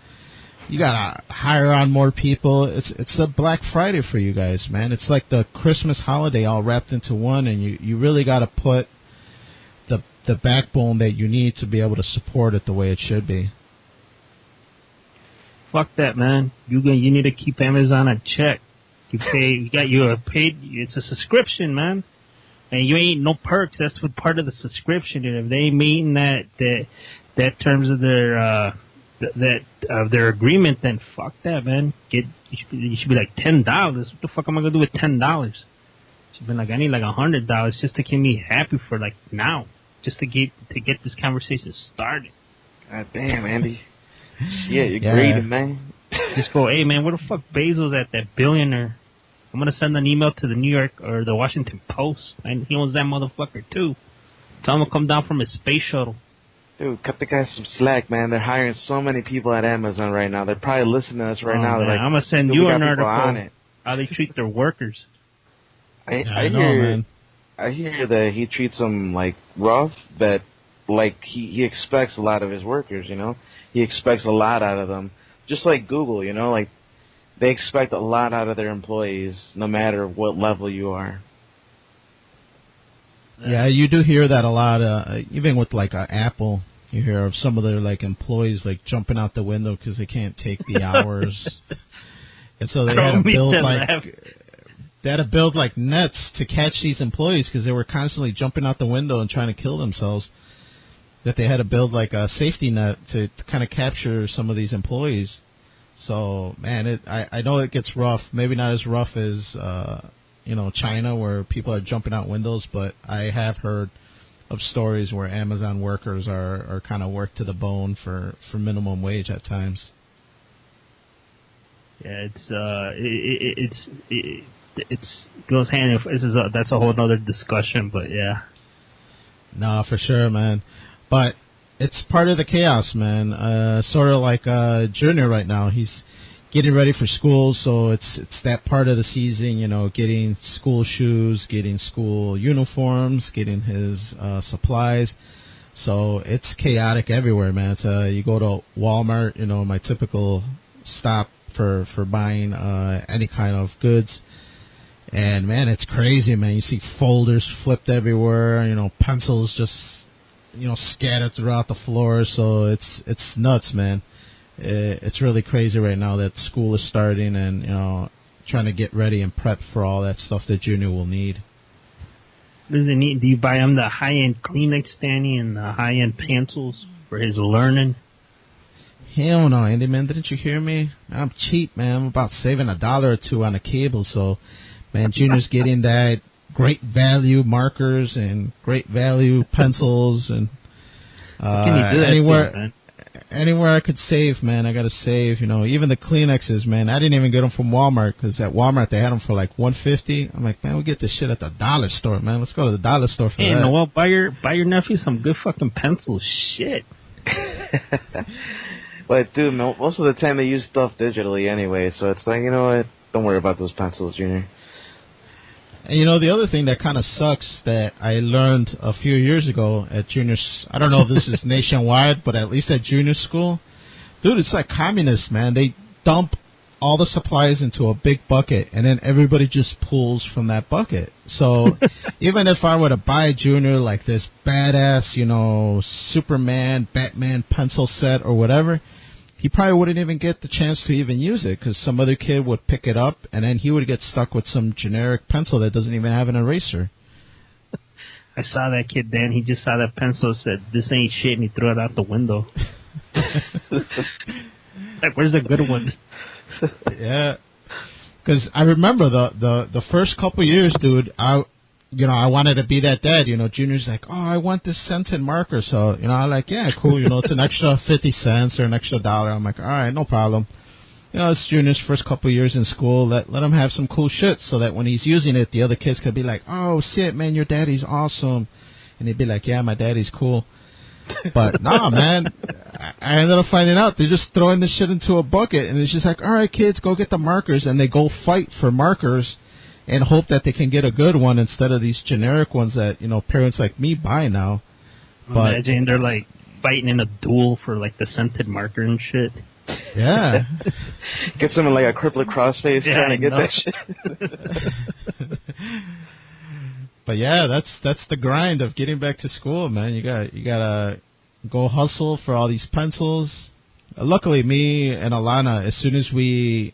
hire on more people. It's a Black Friday for you guys, man. It's like the Christmas holiday all wrapped into one, and you really gotta put the backbone that you need to be able to support it the way it should be. Fuck that, man. You need to keep Amazon in check. You are paid. It's a subscription, man, and you ain't no perks. That's what part of the subscription. And if they ain't meeting that terms of their agreement, then fuck that, man. You should be like $10. What the fuck am I gonna do with $10? Should be like, I need like $100 just to keep me happy for like now. Just to get this conversation started. God damn, Andy. Yeah, you're greedy, man. Just go, hey, man, where the fuck Bezos at, that billionaire? I'm going to send an email to the New York or the Washington Post. And he owns that motherfucker, too. Tell him to come down from his space shuttle. Dude, cut the guys some slack, man. They're hiring so many people at Amazon right now. They're probably listening to us right now. They're like, I'm going to send you an article on how they treat their workers. I hear that he treats them like rough, but like he expects a lot of his workers, you know. He expects a lot out of them. Just like Google, you know, like they expect a lot out of their employees no matter what level you are. Yeah, you do hear that a lot, even with like Apple. You hear of some of their like employees like jumping out the window because they can't take the hours. And so they had to build like nets to catch these employees because they were constantly jumping out the window and trying to kill themselves. That they had to build like a safety net to kind of capture some of these employees. So, man, I know it gets rough. Maybe not as rough as China where people are jumping out windows, but I have heard of stories where Amazon workers are kind of worked to the bone for minimum wage at times. Yeah, it goes hand in. That's a whole other discussion, but yeah. No, for sure, man. But it's part of the chaos, man. Sort of like Junior right now. He's getting ready for school, so it's that part of the season, you know, getting school shoes, getting school uniforms, getting his supplies. So it's chaotic everywhere, man. You go to Walmart, you know, my typical stop for buying any kind of goods. And, man, it's crazy, man. You see folders flipped everywhere, you know, pencils just, you know, scattered throughout the floor. So it's nuts, man. It's really crazy right now that school is starting and, you know, trying to get ready and prep for all that stuff that Junior will need. What does he need? Do you buy him the high-end Kleenex, Danny, and the high-end pencils for his learning? Hell no, Andy, man. Didn't you hear me? I'm cheap, man. I'm about saving $1 or $2 on a cable, so... Man, Junior's getting that great value markers and great value pencils and anywhere I could save, man, I got to save. You know, even the Kleenexes, man. I didn't even get them from Walmart because at Walmart they had them for like $1.50. I'm like, man, we'll get this shit at the dollar store, man. Let's go to the dollar store for that. Hey, Noel, buy your nephew some good fucking pencils. Shit. But dude, most of the time they use stuff digitally anyway, so it's like, you know what? Don't worry about those pencils, Junior. And, you know, the other thing that kind of sucks that I learned a few years ago at Junior's, I don't know if this is nationwide, but at least at Junior school, dude, it's like communists, man. They dump all the supplies into a big bucket, and then everybody just pulls from that bucket. So even if I were to buy Junior like this badass, you know, Superman, Batman pencil set or whatever, he probably wouldn't even get the chance to even use it because some other kid would pick it up, and then he would get stuck with some generic pencil that doesn't even have an eraser. I saw that kid, Dan. He just saw that pencil and said, this ain't shit, and he threw it out the window. Like, where's the good ones? Yeah. Because I remember the first couple years, dude, I wanted to be that dad. Junior's like, oh, I want this scented marker. So, I'm like, yeah, cool. It's an extra 50 cents or an extra $1. I'm like, all right, no problem. It's Junior's first couple years in school. Let him have some cool shit so that when he's using it, the other kids could be like, oh, shit, man, your daddy's awesome. And he'd be like, yeah, my daddy's cool. But, nah, man, I ended up finding out they're just throwing this shit into a bucket. And it's just like, all right, kids, go get the markers. And they go fight for markers and hope that they can get a good one instead of these generic ones that, parents like me buy now. But imagine they're, like, fighting in a duel for, like, the scented marker and shit. Yeah. Get someone like a crippled crossface trying to get that shit. But yeah, that's the grind of getting back to school, man. You gotta go hustle for all these pencils. Luckily, me and Alana, as soon as we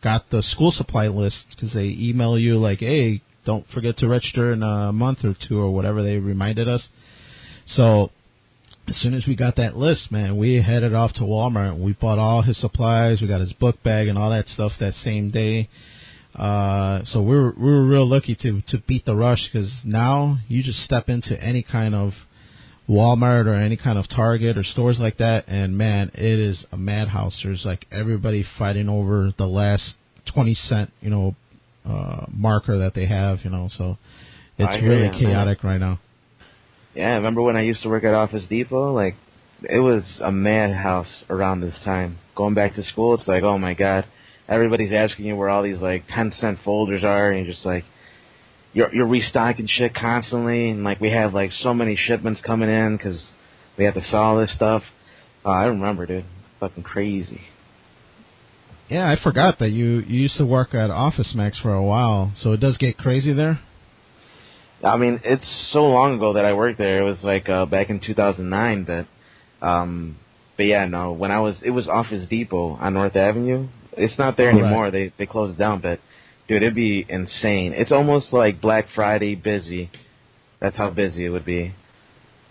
got the school supply list, because they email you like, hey, don't forget to register in a month or two or whatever they reminded us. So as soon as we got that list, man, we headed off to Walmart. We bought all his supplies. We got his book bag and all that stuff that same day. So we were real lucky to beat the rush, because now you just step into any kind of Walmart or any kind of Target or stores like that, and man, it is a madhouse. There's like everybody fighting over the last 20-cent, marker that they have, so it's really chaotic right now. Yeah, I remember when I used to work at Office Depot, like, it was a madhouse around this time. Going back to school, it's like, oh my God, everybody's asking you where all these, like, 10-cent folders are, and you're just like, you're restocking shit constantly, and, like, we have, like, so many shipments coming in because we have to sell all this stuff. I remember, dude. Fucking crazy. Yeah, I forgot that you used to work at Office Max for a while, so it does get crazy there? I mean, it's so long ago that I worked there. It was, like, back in 2009, but yeah, no, it was Office Depot on North Avenue. It's not there anymore. Right. They closed it down, but dude, it'd be insane. It's almost like Black Friday busy. That's how busy it would be.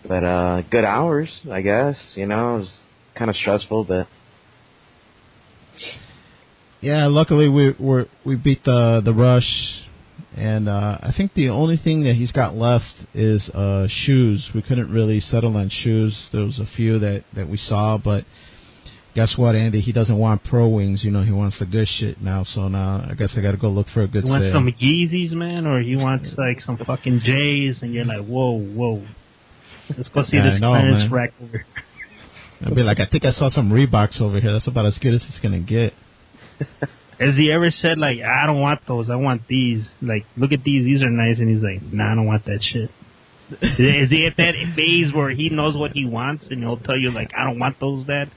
But good hours, I guess. It was kind of stressful, but yeah, luckily we beat the rush, and I think the only thing that he's got left is shoes. We couldn't really settle on shoes. There was a few that we saw, but guess what, Andy? He doesn't want Pro Wings. He wants the good shit now. So now I guess I got to go look for a good sale. You want some Yeezys, man, or you want like some fucking J's, and you're like, whoa. Let's go see this clearance rack over here. I'd be like, I think I saw some Reeboks over here. That's about as good as it's going to get. Has he ever said, like, I don't want those, I want these? Like, look at these are nice. And he's like, nah, I don't want that shit. Is he at that phase where he knows what he wants and he'll tell you, like, I don't want those, Dad?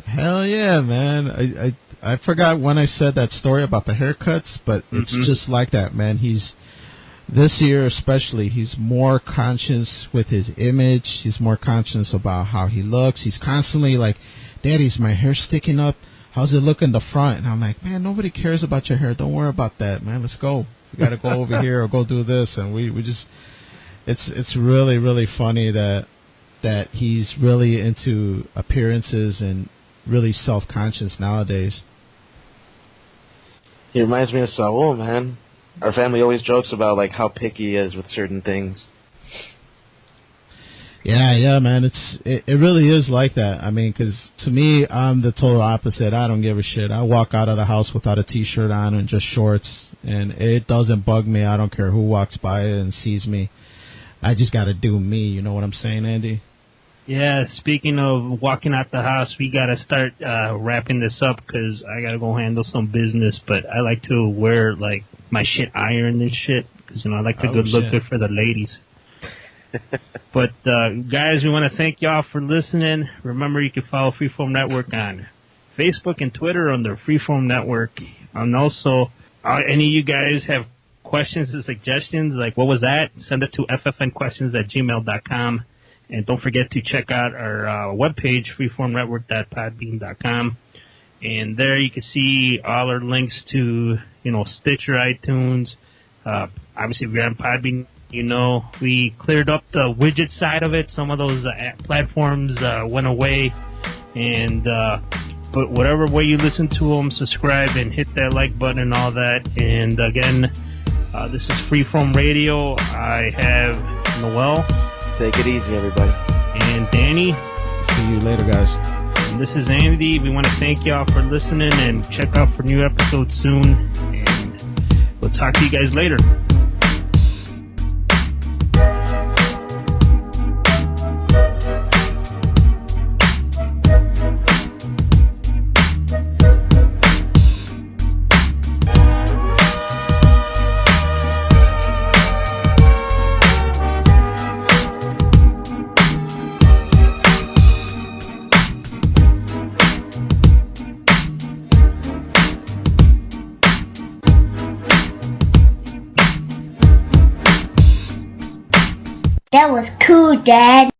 Hell yeah, man. I forgot when I said that story about the haircuts, but it's just like that, man. This year especially, he's more conscious with his image. He's more conscious about how he looks. He's constantly like, Daddy's my hair sticking up. How's it look in the front? And I'm like, man, nobody cares about your hair. Don't worry about that, man. Let's go. We got to go over here or go do this. And we just, it's really, really funny that he's really into appearances and really self-conscious nowadays. He reminds me of Saul, man. Our family always jokes about like how picky he is with certain things. Yeah, man. It really is like that. I mean, because to me, I'm the total opposite. I don't give a shit. I walk out of the house without a T-shirt on and just shorts, and it doesn't bug me. I don't care who walks by and sees me. I just got to do me. You know what I'm saying, Andy? Yeah, speaking of walking out the house, we got to start wrapping this up because I got to go handle some business. But I like to wear, like, my shit ironed and shit because, I like to look good for the ladies. But, guys, we want to thank y'all for listening. Remember, you can follow Freeform Network on Facebook and Twitter under Freeform Network. And also, any of you guys have questions and suggestions, like what was that? Send it to ffnquestions@gmail.com. And don't forget to check out our webpage, freeformnetwork.podbean.com. And there you can see all our links to, Stitcher, iTunes. Obviously, if you're on Podbean, we cleared up the widget side of it. Some of those platforms went away. And but whatever way you listen to them, subscribe and hit that like button and all that. And again, this is Freeform Radio. I have Noel. Take it easy, everybody. And Danny. See you later, guys. And this is Andy. We want to thank y'all for listening and check out for new episodes soon. And we'll talk to you guys later. That was cool, Dad.